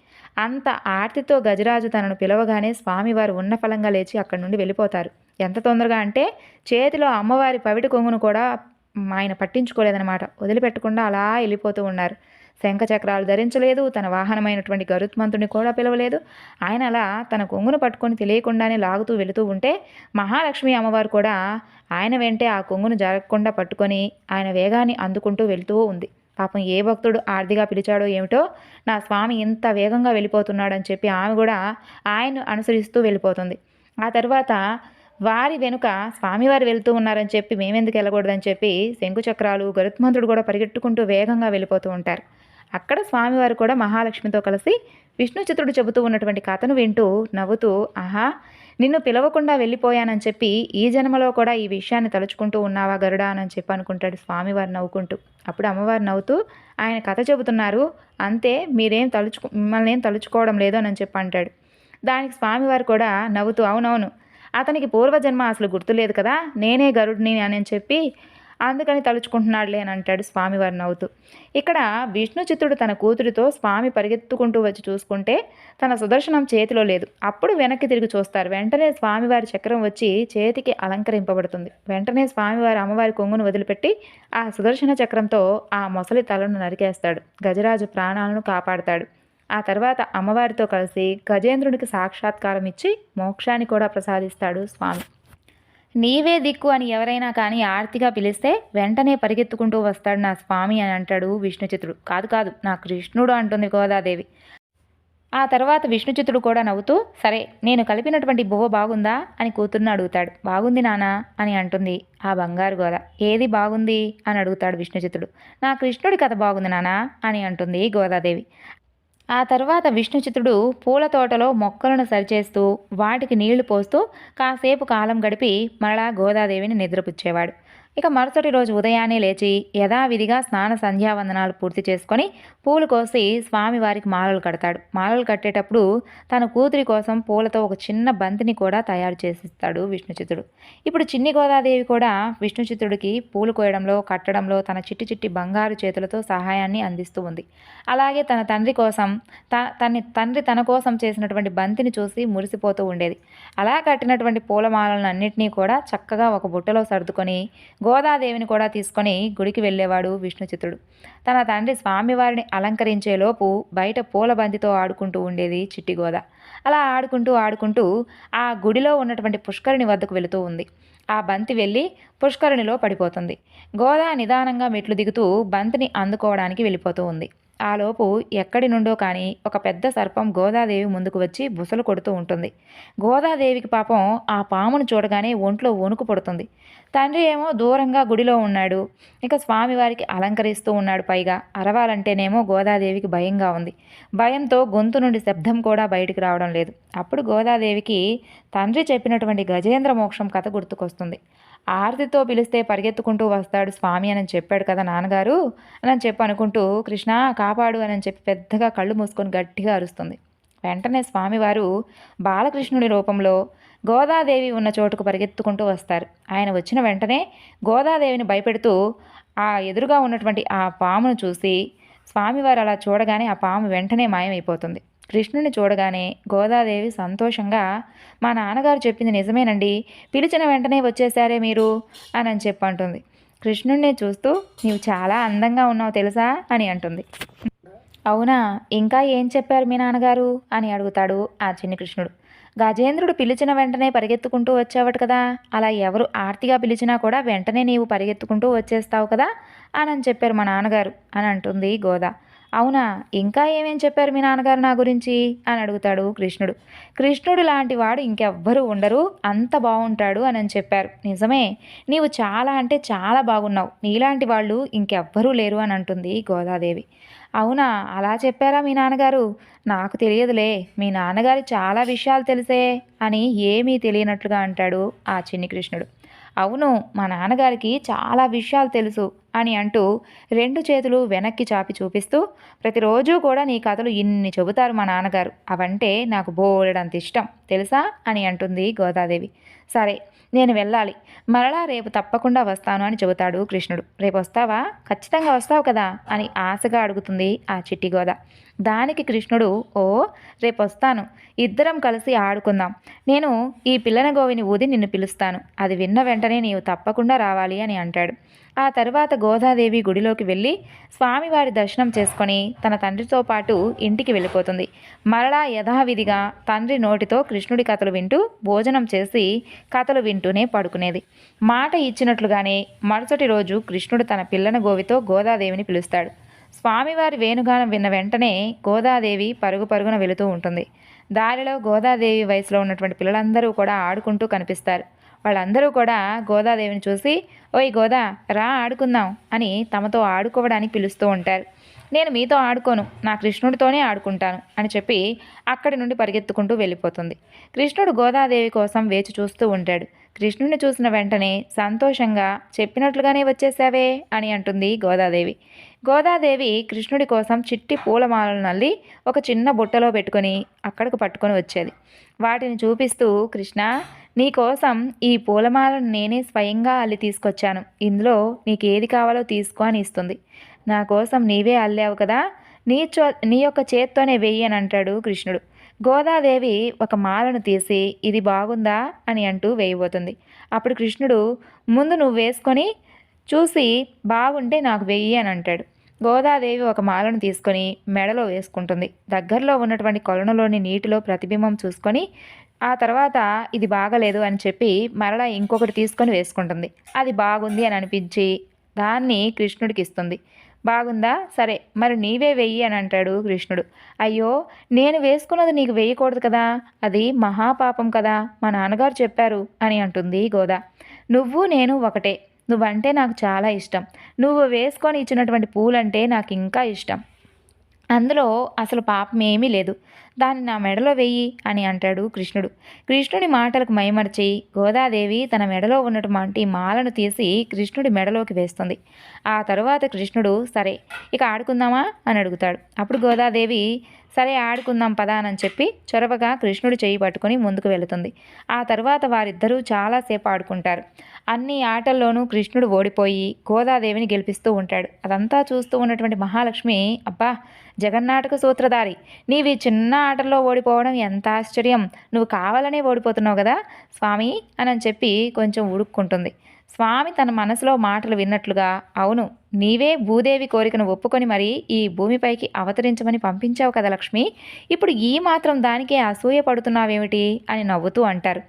అంత ఆర్తితో గజరాజు తనను పిలవగానే స్వామివారు ఉన్న ఫలంగా లేచి అక్కడి నుండి వెళ్ళిపోతారు. ఎంత తొందరగా అంటే చేతిలో అమ్మవారి పవిటి కొంగును కూడా ఆయన పట్టించుకోలేదనమాట. వదిలిపెట్టకుండా అలా వెళ్ళిపోతూ ఉన్నారు. శంఖచక్రాలు ధరించలేదు, తన వాహనమైనటువంటి గరుత్మంతుని కూడా పిలవలేదు. ఆయన అలా తన కొంగును పట్టుకొని తెలియకుండానే లాగుతూ వెళుతూ ఉంటే మహాలక్ష్మి అమ్మవారు కూడా ఆయన వెంటే ఆ కొంగును జరగకుండా పట్టుకొని ఆయన వేగాన్ని అందుకుంటూ వెళుతూ ఉంది. పాపం ఏ భక్తుడు ఆర్దిగా పిలిచాడో ఏమిటో, నా స్వామి ఇంత వేగంగా వెళ్ళిపోతున్నాడని చెప్పి ఆమె కూడా ఆయన్ను అనుసరిస్తూ వెళ్ళిపోతుంది. ఆ తర్వాత వారి వెనుక స్వామివారు వెళ్తూ ఉన్నారని చెప్పి మేమెందుకు వెళ్ళకూడదని చెప్పి శంకుచక్రాలు, గరుత్మంతుడు కూడా పరిగెట్టుకుంటూ వేగంగా వెళ్ళిపోతూ ఉంటారు. అక్కడ స్వామివారు కూడా మహాలక్ష్మితో కలిసి విష్ణుచిత్తుడు చెబుతూ ఉన్నటువంటి కథను వింటూ నవ్వుతూ, ఆహా, నిన్ను పిలవకుండా వెళ్ళిపోయానని చెప్పి ఈ జన్మలో కూడా ఈ విషయాన్ని తలుచుకుంటూ ఉన్నావా గరుడా అని చెప్పి అనుకుంటాడు స్వామివారు నవ్వుకుంటూ. అప్పుడు అమ్మవారు నవ్వుతూ, ఆయన కథ చెబుతున్నారు అంతే, మిమ్మల్ని ఏం తలుచుకోవడం లేదు అని చెప్పి అంటాడు. దానికి స్వామివారు కూడా నవ్వుతూ, అవునవును, అతనికి పూర్వజన్మ అసలు గుర్తులేదు కదా, నేనే గరుడిని అని చెప్పి అందుకని తలుచుకుంటున్నాడులే అని అంటాడు స్వామివారు నవ్వుతూ. ఇక్కడ విష్ణు చిత్తుడు తన కూతురితో స్వామి పరిగెత్తుకుంటూ వచ్చి చూసుకుంటే తన సుదర్శనం చేతిలో లేదు. అప్పుడు వెనక్కి తిరిగి చూస్తారు. వెంటనే స్వామివారి చక్రం వచ్చి చేతికి అలంకరింపబడుతుంది. వెంటనే స్వామివారి అమ్మవారి కొంగును వదిలిపెట్టి ఆ సుదర్శన చక్రంతో ఆ మొసలి తలను నరికేస్తాడు. గజరాజు ప్రాణాలను కాపాడతాడు. ఆ తర్వాత అమ్మవారితో కలిసి గజేంద్రునికి సాక్షాత్కారం ఇచ్చి మోక్షాన్ని కూడా ప్రసాదిస్తాడు స్వామి. నీవే దిక్కు అని ఎవరైనా కానీ ఆర్తిగా పిలిస్తే వెంటనే పరిగెత్తుకుంటూ వస్తాడు నా స్వామి అని అంటాడు విష్ణుచిత్తుడు. కాదు కాదు, నా కృష్ణుడు అంటుంది గోదాదేవి. ఆ తర్వాత విష్ణుచిత్తుడు కూడా నవ్వుతూ, సరే నేను కలిపినటువంటి బువ్వ బాగుందా అని కూతుర్ని అడుగుతాడు. బాగుంది నానా అని అంటుంది ఆ బంగారు గోద. ఏది బాగుంది అని అడుగుతాడు విష్ణుచిత్తుడు. నా కృష్ణుడి కథ బాగుంది నానా అని అంటుంది గోదాదేవి. ఆ తర్వాత విష్ణుచిత్తుడు పూల తోటలో మొక్కలను సరిచేస్తూ వాటికి నీళ్లు పోస్తూ కాసేపు కాలం గడిపి మరలా గోదాదేవిని నిద్రపుచ్చేవాడు. ఇక మరుసటి రోజు ఉదయాన్నే లేచి యథావిధిగా స్నాన సంధ్యావందనాలు పూర్తి చేసుకొని పూలు కోసి స్వామివారికి మాలలు కడతాడు. మాలలు కట్టేటప్పుడు తన కూతురి కోసం పూలతో ఒక చిన్న బంతిని కూడా తయారు చేసిస్తాడు విష్ణుచిత్తుడు. ఇప్పుడు చిన్ని గోదాదేవి కూడా విష్ణుచిత్తుడికి పూలు కోయడంలో కట్టడంలో తన చిట్టి చిట్టి బంగారు చేతులతో సహాయాన్ని అందిస్తూ ఉంది. అలాగే తన తండ్రి కోసం తండ్రి తన కోసం చేసినటువంటి బంతిని చూసి మురిసిపోతూ ఉండేది. అలా కట్టినటువంటి పూలమాలను అన్నింటినీ కూడా చక్కగా ఒక బుట్టలో సర్దుకొని గోదాదేవిని కూడా తీసుకొని గుడికి వెళ్ళేవాడు విష్ణుచిత్తుడు. తన తండ్రి స్వామివారిని అలంకరించేలోపు బయట పూల బంతితో ఆడుకుంటూ ఉండేది చిట్టి గోద. అలా ఆడుకుంటూ ఆ గుడిలో ఉన్నటువంటి పుష్కరిణి వద్దకు వెళుతూ ఉంది. ఆ బంతి వెళ్ళి పుష్కరిణిలో పడిపోతుంది. గోదా నిదానంగా మెట్లు దిగుతూ బంతిని అందుకోవడానికి వెళ్ళిపోతూ ఉంది. ఆలోపు ఎక్కడి నుండో కానీ ఒక పెద్ద సర్పం గోదాదేవి ముందుకు వచ్చి బుసలు కొడుతూ ఉంటుంది. గోదాదేవికి పాపం ఆ పామును చూడగానే ఒంట్లో వణుకు పడుతుంది. తండ్రి ఏమో దూరంగా గుడిలో ఉన్నాడు, ఇక స్వామివారికి అలంకరిస్తూ ఉన్నాడు. పైగా అరవాలంటేనేమో గోదాదేవికి భయంగా ఉంది. భయంతో గొంతు నుండి శబ్దం కూడా బయటికి రావడం లేదు. అప్పుడు గోదాదేవికి తండ్రి చెప్పినటువంటి గజేంద్ర మోక్షం కథ గుర్తుకొస్తుంది. ఆర్తితో పిలిస్తే పరిగెత్తుకుంటూ వస్తాడు స్వామి అని చెప్పాడు కదా నాన్నగారు అని చెప్పి అనుకుంటూ కృష్ణ కాపాడు అని చెప్పి పెద్దగా కళ్ళు మూసుకొని గట్టిగా అరుస్తుంది. వెంటనే స్వామివారు బాలకృష్ణుడి రూపంలో గోదాదేవి ఉన్న చోటుకు పరిగెత్తుకుంటూ వస్తారు. ఆయన వచ్చిన వెంటనే గోదాదేవిని భయపెడుతూ ఆ ఎదురుగా ఉన్నటువంటి ఆ పామును చూసి స్వామివారు అలా చూడగానే ఆ పాము వెంటనే మాయమైపోతుంది. కృష్ణుని చూడగానే గోదాదేవి సంతోషంగా మా నాన్నగారు చెప్పింది నిజమేనండి, పిలిచిన వెంటనే వచ్చేసారే మీరు అని చెప్పి అంటుంది. కృష్ణుడిని చూస్తూ నీవు చాలా అందంగా ఉన్నావు తెలుసా అని అంటుంది. అవునా, ఇంకా ఏం చెప్పారు మీ నాన్నగారు అని అడుగుతాడు ఆ చిన్ని కృష్ణుడు. గజేంద్రుడు పిలిచిన వెంటనే పరిగెత్తుకుంటూ వచ్చావట కదా, అలా ఎవరు ఆర్తిగా పిలిచినా కూడా వెంటనే నీవు పరిగెత్తుకుంటూ వచ్చేస్తావు కదా అని చెప్పారు మా నాన్నగారు అని అంటుంది గోదా. అవునా, ఇంకా ఏమేం చెప్పారు మీ నాన్నగారు నా గురించి అని అడుగుతాడు కృష్ణుడు. కృష్ణుడు లాంటి వాడు ఇంకెవ్వరూ ఉండరు, అంత బాగుంటాడు అని చెప్పారు. నిజమే, నీవు చాలా అంటే చాలా బాగున్నావు, నీలాంటి వాళ్ళు ఇంకెవ్వరూ లేరు అని అంటుంది గోదాదేవి. అవునా, అలా చెప్పారా మీ నాన్నగారు, నాకు తెలియదులే, మీ నాన్నగారి చాలా విషయాలు తెలిసే అని ఏమీ తెలియనట్లుగా అంటాడు ఆ చిన్ని కృష్ణుడు. అవును, మా నాన్నగారికి చాలా విషయాలు తెలుసు అని అంటూ రెండు చేతులు వెనక్కి చాపి చూపిస్తూ ప్రతిరోజు కూడా నీ కథలు ఇన్ని చెబుతారు మా నాన్నగారు, అవంటే నాకు బోలెడంత ఇష్టం తెలుసా అని అంటుంది గోదాదేవి. సరే నేను వెళ్ళాలి, మరలా రేపు తప్పకుండా వస్తాను అని చెబుతాడు కృష్ణుడు. రేపు వస్తావా, ఖచ్చితంగా వస్తావు కదా అని ఆశగా అడుగుతుంది ఆ చిట్టి గోద. దానికి కృష్ణుడు ఓ రేపు వస్తాను, ఇద్దరం కలిసి ఆడుకుందాం, నేను ఈ పిల్లన గోవిని ఊది నిన్ను పిలుస్తాను, అది విన్న వెంటనే నీవు తప్పకుండా రావాలి అని అంటాడు. ఆ తర్వాత గోదాదేవి గుడిలోకి వెళ్ళి స్వామివారి దర్శనం చేసుకొని తన తండ్రితో పాటు ఇంటికి వెళ్ళిపోతుంది. మరలా యథావిధిగా తండ్రి నోటితో కృష్ణుడి కథలు వింటూ భోజనం చేసి కథలు వింటూనే పడుకునేది. మాట ఇచ్చినట్లుగానే మరుసటి రోజు కృష్ణుడు తన పిల్లన గోవితో గోదాదేవిని పిలుస్తాడు. స్వామివారి వేణుగానం విన్న వెంటనే గోదాదేవి పరుగు పరుగున వెళుతూ ఉంటుంది. దారిలో గోదాదేవి వయసులో ఉన్నటువంటి పిల్లలందరూ కూడా ఆడుకుంటూ కనిపిస్తారు. వాళ్ళందరూ కూడా గోదాదేవిని చూసి ఓయ్ గోదా రా ఆడుకుందాం అని తమతో ఆడుకోవడానికి పిలుస్తూ ఉంటారు. నేను మీతో ఆడుకోను, నా కృష్ణుడితోనే ఆడుకుంటాను అని చెప్పి అక్కడి నుండి పరిగెత్తుకుంటూ వెళ్ళిపోతుంది. కృష్ణుడు గోదాదేవి కోసం వేచి చూస్తూ ఉంటాడు. కృష్ణుడిని చూసిన వెంటనే సంతోషంగా చెప్పినట్లుగానే వచ్చేసావే అని అంటుంది గోదాదేవి. గోదాదేవి కృష్ణుడి కోసం చిట్టి పూలమాలను నల్లి ఒక చిన్న బుట్టలో పెట్టుకొని అక్కడికి పట్టుకొని వచ్చేది. వాటిని చూపిస్తూ కృష్ణ నీకోసం ఈ పూలమాలను నేనే స్వయంగా అల్లి తీసుకొచ్చాను. ఇందులో నీకేది కావాలో తీసుకో అని ఇస్తుంది. నా కోసం నీవే అల్లావు కదా, నీ యొక్క చేత్తోనే వెయ్యి అని అంటాడు కృష్ణుడు. గోదాదేవి ఒక మాలను తీసి ఇది బాగుందా అని అంటూ వేయబోతుంది. అప్పుడు కృష్ణుడు, ముందు నువ్వు వేసుకొని చూసి బాగుంటే నాకు వెయ్యి అని అంటాడు. గోదాదేవి ఒక మాలను తీసుకొని మెడలో వేసుకుంటుంది. దగ్గరలో ఉన్నటువంటి కొలనులోని నీటిలో ప్రతిబింబం చూసుకొని ఆ తర్వాత ఇది బాగలేదు అని చెప్పి మరలా ఇంకొకటి తీసుకొని వేసుకుంటుంది. అది బాగుంది అని అనిపించి దాన్ని కృష్ణుడికి ఇస్తుంది. బాగుందా, సరే మరి నీవే వెయ్యి అని అంటాడు కృష్ణుడు. అయ్యో, నేను వేసుకున్నది నీకు వేయకూడదు కదా, అది మహాపాపం కదా, మా నాన్నగారు చెప్పారు అని అంటుంది గోదా. నువ్వు నేను ఒకటే, నువ్వంటే నాకు చాలా ఇష్టం, నువ్వు వేసుకొని ఇచ్చినటువంటి పూలంటే నాకు ఇంకా ఇష్టం, అందులో అసలు పాపం ఏమీ లేదు, దాన్ని నా మెడలో వెయ్యి అని అంటాడు కృష్ణుడు. కృష్ణుడి మాటలకు మైమర్చి గోదాదేవి తన మెడలో ఉన్నటువంటి మాలను తీసి కృష్ణుడి మెడలోకి వేస్తుంది. ఆ తరువాత కృష్ణుడు, సరే ఇక ఆడుకుందామా అని అడుగుతాడు. అప్పుడు గోదాదేవి, సరే ఆడుకుందాం పదా అని చెప్పి చొరవగా కృష్ణుడు చేయి పట్టుకొని ముందుకు వెళుతుంది. ఆ తర్వాత వారిద్దరూ చాలాసేపు ఆడుకుంటారు. అన్ని ఆటల్లోనూ కృష్ణుడు ఓడిపోయి గోదాదేవిని గెలిపిస్తూ ఉంటాడు. అదంతా చూస్తూ ఉన్నటువంటి మహాలక్ష్మి, అబ్బా జగన్నాటక సూత్రధారి, నీవి చిన్న ఆటల్లో ఓడిపోవడం ఎంత ఆశ్చర్యం, నువ్వు కావాలనే ఓడిపోతున్నావు కదా స్వామి అని చెప్పి కొంచెం ఉడుక్కుంటుంది. స్వామి తన మనసులో మాటలు విన్నట్లుగా, అవును, నీవే భూదేవి కోరికను ఒప్పుకొని మరి ఈ భూమిపైకి అవతరించమని పంపించావు కదా లక్ష్మి, ఇప్పుడు ఈ మాత్రం దానికే అసూయ పడుతున్నావేమిటి అని నవ్వుతూ అంటారు.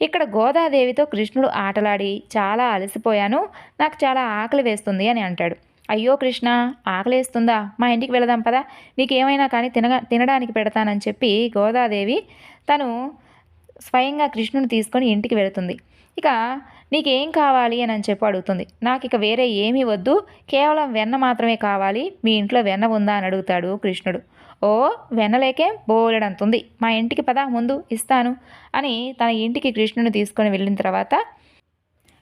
ఇక్కడ గోదాదేవితో కృష్ణుడు ఆటలాడి చాలా అలసిపోయాను, నాకు చాలా ఆకలి వేస్తుంది అని అంటాడు. అయ్యో కృష్ణ, ఆకలేస్తుందా, మా ఇంటికి వెళదాం పదా, నీకేమైనా కానీ తినడానికి పెడతానని చెప్పి గోదాదేవి తను స్వయంగా కృష్ణుని తీసుకొని ఇంటికి వెళుతుంది. ఇక నీకేం కావాలి అని చెప్పి అడుగుతుంది. నాకు ఇక వేరే ఏమీ వద్దు, కేవలం వెన్న మాత్రమే కావాలి, మీ ఇంట్లో వెన్న ఉందా అని అడుగుతాడు కృష్ణుడు. ఓ, వెన్నలేకే బోలెడంతుంది, మా ఇంటికి పదా ముందు ఇస్తాను అని తన ఇంటికి కృష్ణుని తీసుకొని వెళ్ళిన తర్వాత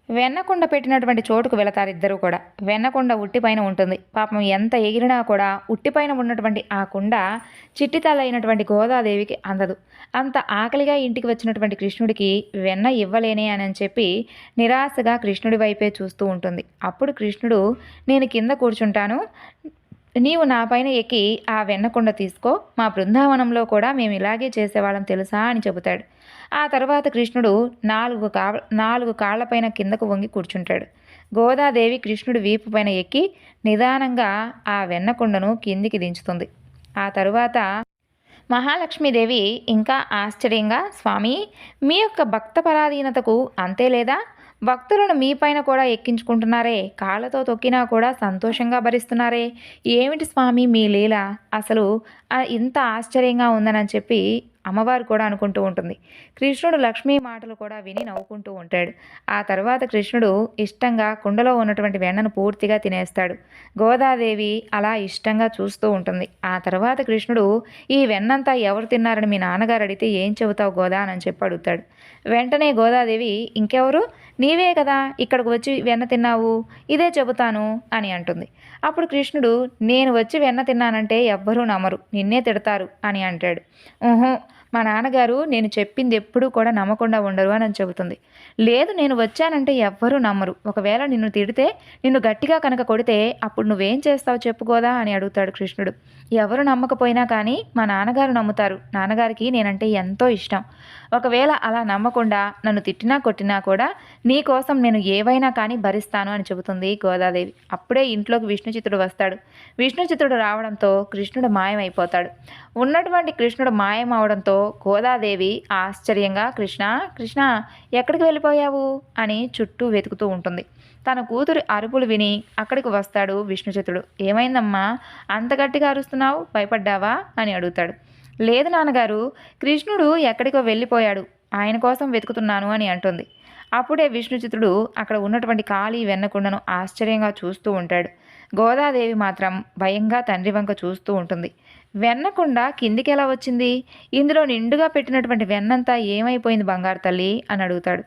వెన్నకొండ పెట్టినటువంటి చోటుకు వెళతారు ఇద్దరు కూడా. వెన్నకొండ ఉట్టిపైన ఉంటుంది. పాపం ఎంత ఎగిరినా కూడా ఉట్టిపైన ఉన్నటువంటి ఆ కుండ చిట్టితల్లైనటువంటి గోదాదేవికి అందదు. అంత ఆకలిగా ఇంటికి వచ్చినటువంటి కృష్ణుడికి వెన్న ఇవ్వలేనే అని చెప్పి నిరాశగా కృష్ణుడి వైపే చూస్తూ ఉంటుంది. అప్పుడు కృష్ణుడు, నేను కింద కూర్చుంటాను, నీవు నా పైన ఎక్కి ఆ వెన్నకొండ తీసుకో, మా బృందావనంలో కూడా మేము ఇలాగే చేసేవాళ్ళం తెలుసా అని చెబుతాడు. ఆ తర్వాత కృష్ణుడు నాలుగు కాళ్లపైన కిందకు వంగి కూర్చుంటాడు. గోదాదేవి కృష్ణుడి వీపు పైన ఎక్కి నిదానంగా ఆ వెన్నకొండను కిందికి దించుతుంది. ఆ తరువాత మహాలక్ష్మీదేవి ఇంకా ఆశ్చర్యంగా, స్వామి, మీ యొక్క భక్త పరాధీనతకు అంతే లేదా, భక్తులను మీపైన కూడా ఎక్కించుకుంటున్నారే, కాళ్ళతో తొక్కినా కూడా సంతోషంగా భరిస్తున్నారే, ఏమిటి స్వామి మీ లీల, అసలు ఇంత ఆశ్చర్యంగా ఉందని చెప్పి అమ్మవారు కూడా అనుకుంటూ ఉంటుంది. కృష్ణుడు లక్ష్మీ మాటలు కూడా విని నవ్వుకుంటూ ఉంటాడు. ఆ తర్వాత కృష్ణుడు ఇష్టంగా కుండలో ఉన్నటువంటి వెన్నను పూర్తిగా తినేస్తాడు. గోదాదేవి అలా ఇష్టంగా చూస్తూ ఉంటుంది. ఆ తర్వాత కృష్ణుడు, ఈ వెన్నంతా ఎవరు తిన్నారని మీ నాన్నగారు అడిగితే ఏం చెబుతావు గోదా అని చెప్పి అడుగుతాడు. వెంటనే గోదాదేవి, ఇంకెవరు, నీవే కదా ఇక్కడికి వచ్చి వెన్న తిన్నావు, ఇదే చెబుతాను అని అంటుంది. అప్పుడు కృష్ణుడు, నేను వచ్చి వెన్న తిన్నానంటే ఎవ్వరూ నమ్మరు, నిన్నే తిడతారు అని అంటాడు. ఊహు, మా నాన్నగారు నేను చెప్పింది ఎప్పుడూ కూడా నమ్మకుండా ఉండరు అని చెబుతుంది. లేదు, నేను వచ్చానంటే ఎవ్వరూ నమ్మరు, ఒకవేళ నిన్ను తిడితే, నిన్ను గట్టిగా కనుక కొడితే అప్పుడు నువ్వేం చేస్తావు చెప్పుకోదా అని అడుగుతాడు కృష్ణుడు. ఎవరు నమ్మకపోయినా కానీ మా నాన్నగారు నమ్ముతారు, నాన్నగారికి నేనంటే ఎంతో ఇష్టం, ఒకవేళ అలా నమ్మకుండా నన్ను తిట్టినా కొట్టినా కూడా నీ కోసం నేను ఏవైనా కానీ భరిస్తాను అని చెబుతుంది గోదాదేవి. అప్పుడే ఇంట్లోకి విష్ణుచిత్తుడు వస్తాడు. విష్ణుచిత్తుడు రావడంతో కృష్ణుడు మాయమైపోతాడు. ఉన్నటువంటి కృష్ణుడు మాయం అవడంతో గోదాదేవి ఆశ్చర్యంగా, కృష్ణ కృష్ణ ఎక్కడికి వెళ్ళిపోయావు అని చుట్టూ వెతుకుతూ ఉంటుంది. తన కూతురి అరుపులు విని అక్కడికి వస్తాడు విష్ణుచిత్తుడు. ఏమైందమ్మా, అంత గట్టిగా అరుస్తున్నావు, భయపడ్డావా అని అడుగుతాడు. లేదు నాన్నగారు, కృష్ణుడు ఎక్కడికో వెళ్ళిపోయాడు, ఆయన కోసం వెతుకుతున్నాను అని అంటుంది. అప్పుడే విష్ణుచిత్తుడు అక్కడ ఉన్నటువంటి ఖాళీ వెన్నకుండను ఆశ్చర్యంగా చూస్తూ ఉంటాడు. గోదాదేవి మాత్రం భయంగా తండ్రి వంక చూస్తూ ఉంటుంది. వెన్నకుండ కిందికి ఎలా వచ్చింది, ఇందులో నిండుగా పెట్టినటువంటి వెన్నంతా ఏమైపోయింది బంగారు తల్లి అని అడుగుతాడు.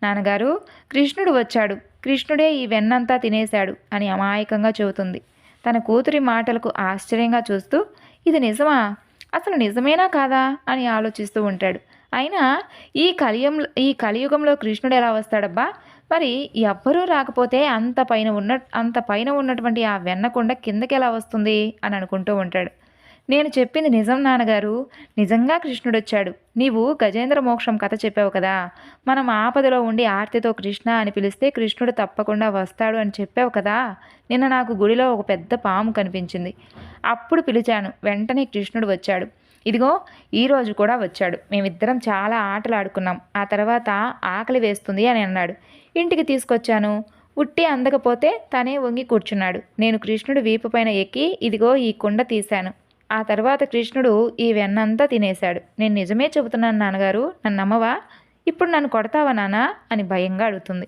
నాన్నగారు, కృష్ణుడు వచ్చాడు, కృష్ణుడే ఈ వెన్నంతా తినేశాడు అని అమాయకంగా చెబుతుంది. తన కూతురి మాటలకు ఆశ్చర్యంగా చూస్తూ, ఇది నిజమా, అసలు నిజమేనా కాదా అని ఆలోచిస్తూ ఉంటాడు. అయినా ఈ కలియుగంలో కృష్ణుడు ఎలా వస్తాడబ్బా? మరి ఎవ్వరూ రాకపోతే అంత పైన ఉన్నటువంటి ఆ వెన్నకొండ కిందకెలా వస్తుంది అని అనుకుంటూ ఉంటాడు. నేను చెప్పింది నిజం నాన్నగారు. నిజంగా కృష్ణుడొచ్చాడు. నీవు గజేంద్ర మోక్షం కథ చెప్పావు కదా! మనం ఆపదలో ఉండి ఆర్తితో కృష్ణ అని పిలిస్తే కృష్ణుడు తప్పకుండా వస్తాడు అని చెప్పావు కదా! నిన్న నాకు గుడిలో ఒక పెద్ద పాము కనిపించింది. అప్పుడు పిలిచాను. వెంటనే కృష్ణుడు వచ్చాడు. ఇదిగో ఈరోజు కూడా వచ్చాడు. మేమిద్దరం చాలా ఆటలు ఆడుకున్నాం. ఆ తర్వాత ఆకలి వేస్తుంది అని అన్నాడు. ఇంటికి తీసుకొచ్చాను. ఉట్టి అందకపోతే తనే వంగి కూర్చున్నాడు. నేను కృష్ణుడి వీపు పైన ఎక్కి ఇదిగో ఈ కుండ తీశాను. ఆ తర్వాత కృష్ణుడు ఈ వెన్నంతా తినేశాడు. నేను నిజమే చెబుతున్నాను నాన్నగారు, నన్ను నమ్మవా? ఇప్పుడు నన్ను కొడతావా నాన్నా అని భయంగా అడుగుతుంది.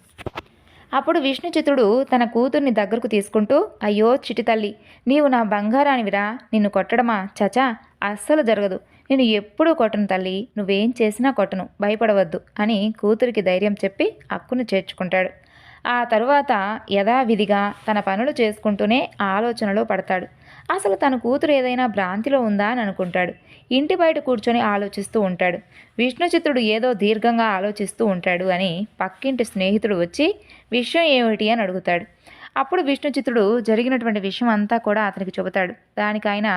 అప్పుడు విష్ణుచిత్తుడు తన కూతుర్ని దగ్గరకు తీసుకుంటూ, అయ్యో చిటి తల్లి, నీవు నా బంగారానివిరా, నిన్ను కొట్టడమా? చచా, అస్సలు జరగదు. నేను ఎప్పుడూ కొట్టను తల్లి, నువ్వేం చేసినా కొట్టను, భయపడవద్దు అని కూతురికి ధైర్యం చెప్పి అక్కును చేర్చుకుంటాడు. ఆ తరువాత యథావిధిగా తన పనులు చేసుకుంటూనే ఆలోచనలో పడతాడు. అసలు తన కూతురు ఏదైనా భ్రాంతిలో ఉందా అని అనుకుంటాడు. ఇంటి బయట కూర్చొని ఆలోచిస్తూ ఉంటాడు. విష్ణుచిత్తుడు ఏదో దీర్ఘంగా ఆలోచిస్తూ ఉంటాడు అని పక్కింటి స్నేహితుడు వచ్చి విషయం ఏమిటి అని అడుగుతాడు. అప్పుడు విష్ణుచిత్తుడు జరిగినటువంటి విషయం అంతా కూడా అతనికి చెబుతాడు. దానికి ఆయన,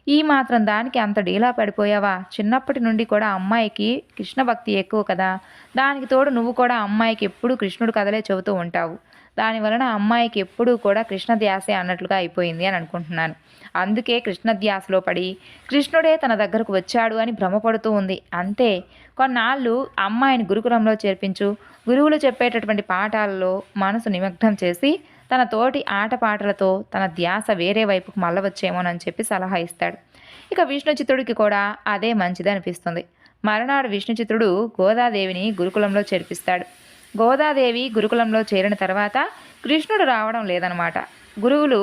ఈ మాత్రం దానికి అంత డీలా పడిపోయావా? చిన్నప్పటి నుండి కూడా అమ్మాయికి కృష్ణ భక్తి ఎక్కువ కదా, దానికి తోడు నువ్వు కూడా అమ్మాయికి ఎప్పుడూ కృష్ణుడు కథలే చెబుతూ ఉంటావు. దానివలన అమ్మాయికి ఎప్పుడూ కూడా కృష్ణ ధ్యాసే అన్నట్లుగా అయిపోయింది అని అనుకుంటున్నాను. అందుకే కృష్ణ ధ్యాసలో పడి కృష్ణుడే తన దగ్గరకు వచ్చాడు అని భ్రమపడుతూ ఉంది అంతే. కొన్నాళ్ళు అమ్మాయిని గురుకులంలో చేర్పించు. గురువులు చెప్పేటటువంటి పాఠాలలో మనసు నిమగ్నం చేసి తన తోటి ఆటపాటలతో తన ధ్యాస వేరే వైపుకు మళ్ళవచ్చేమోనని చెప్పి సలహా ఇస్తాడు. ఇక విష్ణుచిత్తుడికి కూడా అదే మంచిది అనిపిస్తుంది. మరునాడు విష్ణుచిత్తుడు గోదాదేవిని గురుకులంలో చేర్పిస్తాడు. గోదాదేవి గురుకులంలో చేరిన తర్వాత కృష్ణుడు రావడం లేదనమాట. గురువులు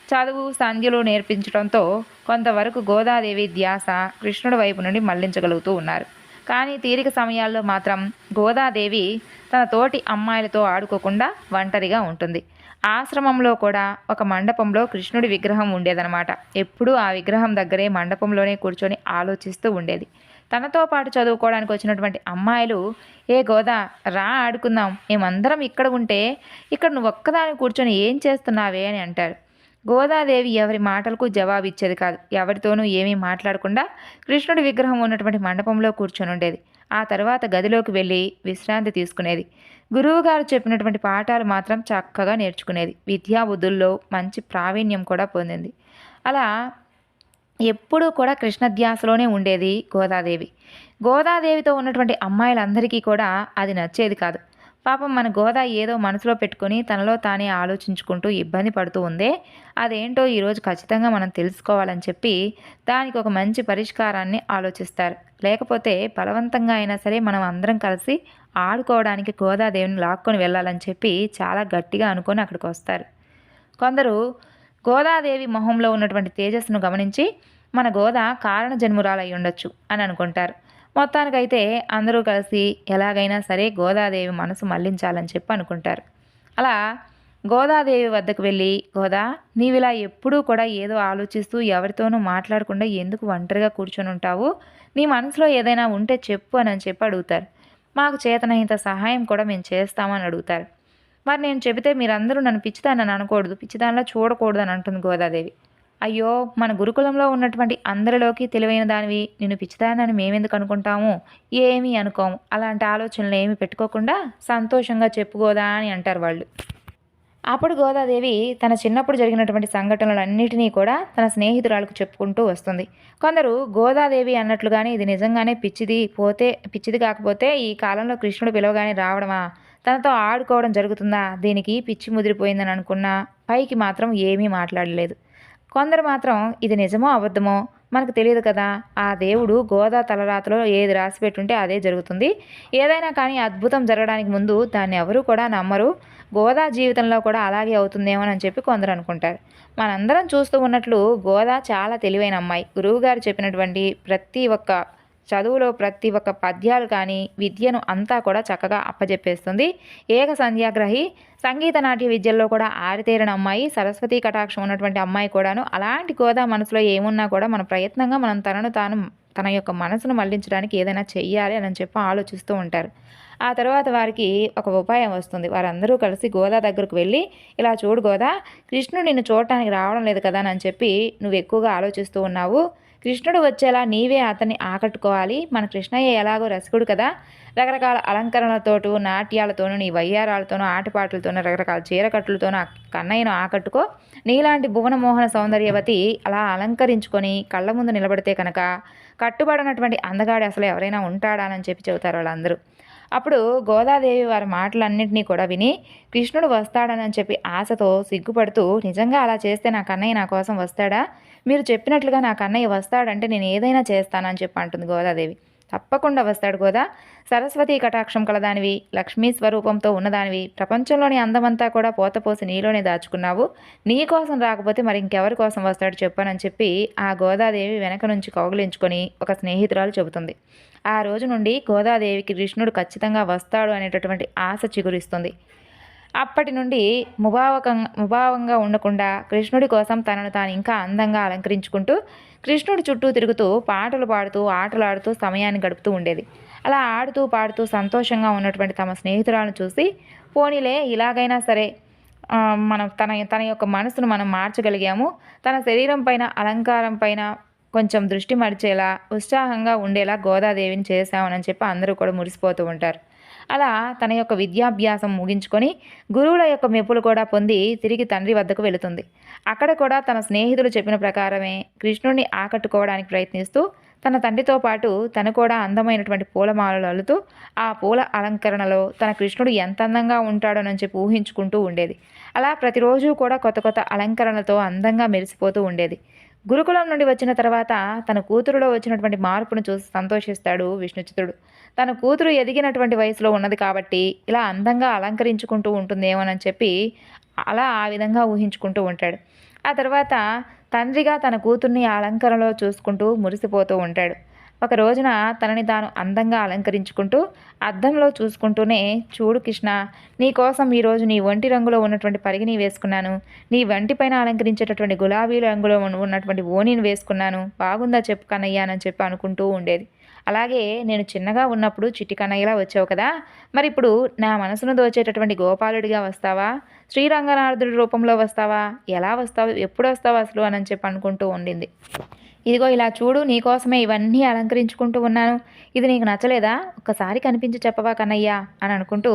చదువు సంధ్యలు నేర్పించడంతో కొంతవరకు గోదాదేవి ధ్యాస కృష్ణుడి వైపు నుండి మళ్లించగలుగుతూ ఉన్నారు. కానీ తీరిక సమయాల్లో మాత్రం గోదాదేవి తన తోటి అమ్మాయిలతో ఆడుకోకుండా ఒంటరిగా ఉంటుంది. ఆశ్రమంలో కూడా ఒక మండపంలో కృష్ణుడి విగ్రహం ఉండేదన్నమాట. ఎప్పుడూ ఆ విగ్రహం దగ్గరే మండపంలోనే కూర్చొని ఆలోచిస్తూ ఉండేది. తనతో పాటు చదువుకోవడానికి వచ్చినటువంటి అమ్మాయిలు, ఏ గోదా, రా ఆడుకుందాం, మేమందరం ఇక్కడ ఉంటే ఇక్కడ నువ్వు ఒక్కదాని కూర్చొని ఏం చేస్తున్నావే అని అంటారు. గోదాదేవి ఎవరి మాటలకు జవాబు ఇచ్చేది కాదు. ఎవరితోనూ ఏమీ మాట్లాడకుండా కృష్ణుడి విగ్రహం ఉన్నటువంటి మండపంలో కూర్చొని ఉండేది. ఆ తర్వాత గదిలోకి వెళ్ళి విశ్రాంతి తీసుకునేది. గురువుగారు చెప్పినటువంటి పాఠాలు మాత్రం చక్కగా నేర్చుకునేది. విద్యాబుద్ధుల్లో మంచి ప్రావీణ్యం కూడా పొందింది. అలా ఎప్పుడూ కూడా కృష్ణధ్యాసలోనే ఉండేది గోదాదేవి. గోదాదేవితో ఉన్నటువంటి అమ్మాయిలందరికీ కూడా అది నచ్చేది కాదు. పాపం మన గోదా ఏదో మనసులో పెట్టుకొని తనలో తానే ఆలోచించుకుంటూ ఇబ్బంది పడుతూ ఉందే, అదేంటో ఈరోజు ఖచ్చితంగా మనం తెలుసుకోవాలని చెప్పి దానికి ఒక మంచి పరిష్కారాన్ని ఆలోచిస్తారు. లేకపోతే బలవంతంగా అయినా సరే మనం అందరం కలిసి ఆడుకోవడానికి గోదాదేవిని లాక్కొని వెళ్ళాలని చెప్పి చాలా గట్టిగా అనుకొని అక్కడికి వస్తారు. కొందరు గోదాదేవి మొహంలో ఉన్నటువంటి తేజస్సును గమనించి మన గోద కారణ జన్మురాలై ఉండొచ్చు అని అనుకుంటారు. మొత్తానికైతే అందరూ కలిసి ఎలాగైనా సరే గోదాదేవి మనసు మళ్లించాలని చెప్పి అనుకుంటారు. అలా గోదాదేవి వద్దకు వెళ్ళి, గోదా, నీవిలా ఎప్పుడూ కూడా ఏదో ఆలోచిస్తూ ఎవరితోనూ మాట్లాడకుండా ఎందుకు ఒంటరిగా కూర్చొని ఉంటావు? నీ మనసులో ఏదైనా ఉంటే చెప్పు అని చెప్పి అడుగుతారు. మాకు చేతనైనంత సహాయం కూడా మేము చేస్తామని అడుగుతారు. మరి నేను చెబితే మీరందరూ నన్ను పిచ్చిదాన్ని అనకూడదు, పిచ్చిదానిలా చూడకూడదు అని అంటుంది గోదాదేవి. అయ్యో, మన గురుకులంలో ఉన్నటువంటి అందరిలోకి తెలివైన దానివి, నిన్ను పిచ్చిదానని మేమెందుకు అనుకుంటాము? ఏమీ అనుకోము. అలాంటి ఆలోచనలు ఏమి పెట్టుకోకుండా సంతోషంగా చెప్పుకోదా అని అంటారు వాళ్ళు. అప్పుడు గోదాదేవి తన చిన్నప్పుడు జరిగినటువంటి సంఘటనలన్నిటినీ కూడా తన స్నేహితురాలకు చెప్పుకుంటూ వస్తుంది. కొందరు గోదాదేవి అన్నట్లుగానే ఇది నిజంగానే పిచ్చిది కాకపోతే ఈ కాలంలో కృష్ణుడు పిలవగానే రావడమా, తనతో ఆడుకోవడం జరుగుతుందా, దీనికి పిచ్చి ముదిరిపోయిందని అనుకున్నా పైకి మాత్రం ఏమీ మాట్లాడలేదు. కొందరు మాత్రం ఇది నిజమో అబద్ధమో మనకు తెలియదు కదా, ఆ దేవుడు గోదా తలరాతలో ఏది రాసి పెట్టుంటే అదే జరుగుతుంది, ఏదైనా కానీ అద్భుతం జరగడానికి ముందు దాన్ని ఎవరూ కూడా నమ్మరు, గోదా జీవితంలో కూడా అలాగే అవుతుందేమోనని చెప్పి కొందరు అనుకుంటారు. మనందరం చూస్తూ ఉన్నట్లు గోదా చాలా తెలివైన అమ్మాయి. గురువుగారు చెప్పినటువంటి ప్రతి ఒక్క చదువులో ప్రతి ఒక్క పద్యాలు కానీ విద్యను అంతా కూడా చక్కగా అప్పజెప్పేస్తుంది. ఏక సంధ్యాగ్రహి, సంగీత నాట్య విద్యల్లో కూడా ఆరితేరిన అమ్మాయి, సరస్వతీ కటాక్షం ఉన్నటువంటి అమ్మాయి కూడాను. అలాంటి గోదా మనసులో ఏమున్నా కూడా మన ప్రయత్నంగా మనం తనను తాను తన యొక్క మనసును మళ్లించడానికి ఏదైనా చెయ్యాలి అని చెప్పి ఆలోచిస్తూ ఉంటారు. ఆ తర్వాత వారికి ఒక ఉపాయం వస్తుంది. వారందరూ కలిసి గోదా దగ్గరకు వెళ్ళి, ఇలా చూడు గోదా, కృష్ణుడు నిన్ను చూడటానికి రావడం లేదు కదా అని చెప్పి నువ్వు ఎక్కువగా ఆలోచిస్తూ ఉన్నావు. కృష్ణుడు వచ్చేలా నీవే అతన్ని ఆకట్టుకోవాలి. మన కృష్ణయ్య ఎలాగో రసికుడు కదా, రకరకాల అలంకరణలతోటూ నాట్యాలతోనూ నీ వయ్యారాలతోనూ ఆటపాటలతోనూ రకరకాల చీరకట్టులతోనూ కన్నయ్యను ఆకట్టుకో. నీలాంటి భువనమోహన సౌందర్యవతి అలా అలంకరించుకొని కళ్ళ ముందు నిలబడితే కనుక కట్టుబడినటువంటి అందగాడి అసలు ఎవరైనా ఉంటాడా అని చెప్పి చెబుతారు వాళ్ళందరూ. అప్పుడు గోదాదేవి వారి మాటలన్నింటినీ కూడా విని కృష్ణుడు వస్తాడని చెప్పి ఆశతో సిగ్గుపడుతూ, నిజంగా అలా చేస్తే నా కన్నయ్య నా కోసం వస్తాడా? మీరు చెప్పినట్లుగా నా కన్నయ్య వస్తాడంటే నేను ఏదైనా చేస్తానని చెప్పి అంటుంది గోదాదేవి. తప్పకుండా వస్తాడు గోదా, సరస్వతీ కటాక్షం కలదానివి, లక్ష్మీ స్వరూపంతో ఉన్నదానివి, ప్రపంచంలోని అందమంతా కూడా పోతపోసి నీలోనే దాచుకున్నావు. నీ కోసం రాకపోతే మరి ఇంకెవరి కోసం వస్తాడు చెప్పానని చెప్పి ఆ గోదాదేవి వెనక నుంచి కౌగిలించుకొని ఒక స్నేహితురాలు చెబుతుంది. ఆ రోజు నుండి గోదాదేవికి కృష్ణుడు ఖచ్చితంగా వస్తాడు అనేటటువంటి ఆశ చిగురిస్తుంది. అప్పటి నుండి ముభావంగా ఉండకుండా కృష్ణుడి కోసం తనను తాను ఇంకా అందంగా అలంకరించుకుంటూ కృష్ణుడి చుట్టూ తిరుగుతూ పాటలు పాడుతూ ఆటలాడుతూ సమయాన్ని గడుపుతూ ఉండేది. అలా ఆడుతూ పాడుతూ సంతోషంగా ఉన్నటువంటి తమ స్నేహితురాలను చూసి, పోనీలే ఇలాగైనా సరే మనం తన యొక్క మనసును మనం మార్చగలిగాము, తన శరీరం పైన అలంకారం పైన కొంచెం దృష్టి మరిచేలా ఉత్సాహంగా ఉండేలా గోదాదేవిని చేశామని చెప్పి అందరూ కూడా మురిసిపోతూ ఉంటారు. అలా తన యొక్క విద్యాభ్యాసం ముగించుకొని గురువుల యొక్క మెప్పులు కూడా పొంది తిరిగి తండ్రి వద్దకు వెళుతుంది. అక్కడ కూడా తన స్నేహితులు చెప్పిన ప్రకారమే కృష్ణుడిని ఆకట్టుకోవడానికి ప్రయత్నిస్తూ తన తండ్రితో పాటు తను కూడా అందమైనటువంటి పూలమాలలు అల్లుతూ ఆ పూల అలంకరణలో తన కృష్ణుడు ఎంత అందంగా ఉంటాడోనని చెప్పి ఊహించుకుంటూ ఉండేది. అలా ప్రతిరోజు కూడా కొత్త కొత్త అలంకరణలతో అందంగా మెరిసిపోతూ ఉండేది. గురుకులం నుండి వచ్చిన తర్వాత తన కూతురులో వచ్చినటువంటి మార్పును చూసి సంతోషిస్తాడు విష్ణుచిత్తుడు. తన కూతురు ఎదిగినటువంటి వయసులో ఉన్నది కాబట్టి ఇలా అందంగా అలంకరించుకుంటూ ఉంటుందేమోనని చెప్పి అలా ఆ విధంగా ఊహించుకుంటూ ఉంటాడు. ఆ తర్వాత తండ్రిగా తన కూతుర్ని ఆ అలంకరణలో చూసుకుంటూ మురిసిపోతూ ఉంటాడు. ఒక రోజున తనని తాను అందంగా అలంకరించుకుంటూ అద్దంలో చూసుకుంటూనే, చూడు కృష్ణ, నీకోసం ఈరోజు నీ ఒంటి రంగులో ఉన్నటువంటి పరిగిని వేసుకున్నాను, నీ వంటిపైన అలంకరించేటటువంటి గులాబీ రంగులో ఉన్నటువంటి ఓణిని వేసుకున్నాను, బాగుందా చెప్పు కన్నయ్య అని చెప్పి అనుకుంటూ ఉండేది. అలాగే నేను చిన్నగా ఉన్నప్పుడు చిట్టి కన్నయ్యలా వచ్చావు కదా, మరి ఇప్పుడు నా మనసును దోచేటటువంటి గోపాలుడిగా వస్తావా, శ్రీరంగనాథుడి రూపంలో వస్తావా, ఎలా వస్తావు, ఎప్పుడు వస్తావు అసలు అని చెప్పి అనుకుంటూ ఉండింది. ఇదిగో ఇలా చూడు, నీకోసమే ఇవన్నీ అలంకరించుకుంటూ ఉన్నాను, ఇది నీకు నచ్చలేదా, ఒక్కసారి కనిపించి చెప్పవా కన్నయ్య అని అనుకుంటూ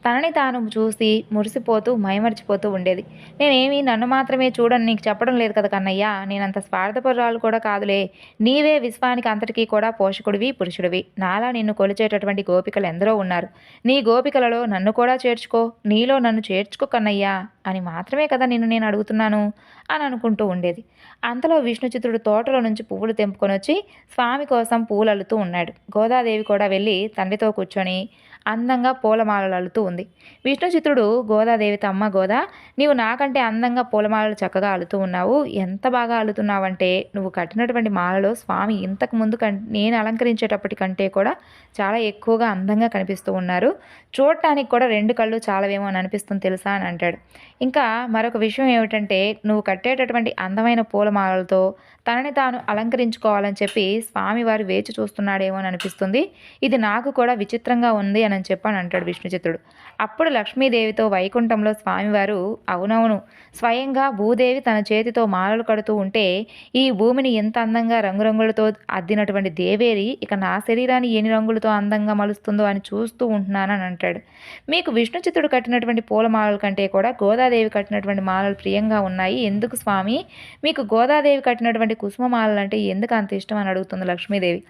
తనని తాను చూసి మురిసిపోతూ మైమరిచిపోతూ ఉండేది. నేనేమి నన్ను మాత్రమే చూడని నీకు చెప్పడం లేదు కదా కన్నయ్య, నేనంత స్వార్థపరురాలు కూడా కాదులే, నీవే విశ్వానికి అంతటికీ కూడా పోషకుడివి, పురుషుడివి, నాలా నిన్ను కొలిచేటటువంటి గోపికలు ఎందరో ఉన్నారు, నీ గోపికలలో నన్ను కూడా చేర్చుకో, నీలో నన్ను చేర్చుకో కన్నయ్య అని మాత్రమే కదా నిన్ను నేను అడుగుతున్నాను అని అనుకుంటూ ఉండేది. అంతలో విష్ణుచిత్రుడు తోటలో నుంచి పువ్వులు తెంపుకొని వచ్చి స్వామి కోసం పూలు అల్లుతూ ఉన్నాడు. గోదాదేవి కూడా వెళ్ళి తండ్రితో కూర్చొని అందంగా పూలమాలలు అల్లుతూ ఉంది. విష్ణుచిత్రుడు గోదాదేవితో, అమ్మ గోదా, నీవు నాకంటే అందంగా పూలమాలలు చక్కగా అల్లుతూ ఉన్నావు, ఎంత బాగా అల్లుతున్నావంటే నువ్వు కట్టినటువంటి మాలలో స్వామి ఇంతకు ముందు నేను అలంకరించేటప్పటికంటే కూడా చాలా ఎక్కువగా అందంగా కనిపిస్తూ ఉన్నారు, చూడటానికి కూడా 2 కళ్ళు చాలవేమో అని అనిపిస్తుంది తెలుసా అని అంటాడు. ఇంకా మరొక విషయం ఏమిటంటే, నువ్వు కట్టేటటువంటి అందమైన పూలమాలలతో తనని తాను అలంకరించుకోవాలని చెప్పి స్వామివారు వేచి చూస్తున్నాడేమో అని అనిపిస్తుంది, ఇది నాకు కూడా విచిత్రంగా ఉంది అని చెప్పని అంటాడు విష్ణుచిత్తుడు. అప్పుడు లక్ష్మీదేవితో వైకుంఠంలో స్వామివారు, అవునవును, స్వయంగా భూదేవి తన చేతితో మాలలు కడుతూ ఉంటే ఈ భూమిని ఎంత అందంగా రంగురంగులతో అద్దినటువంటి దేవేరి ఇక నా శరీరాన్ని ఎన్ని రంగులతో అందంగా మలుస్తుందో అని చూస్తూ ఉంటున్నానని అంటాడు. మీకు విష్ణుచిత్తుడు కట్టినటువంటి పూలమాలల కంటే కూడా గోదాదేవి కట్టినటువంటి మాలలు ప్రియంగా ఉన్నాయి, ఎందుకు స్వామి, మీకు గోదాదేవి కట్టినటువంటి కుసుమమాలలు అంటే ఎందుకు అంత ఇష్టం అని అడుగుతుంది లక్ష్మీదేవి.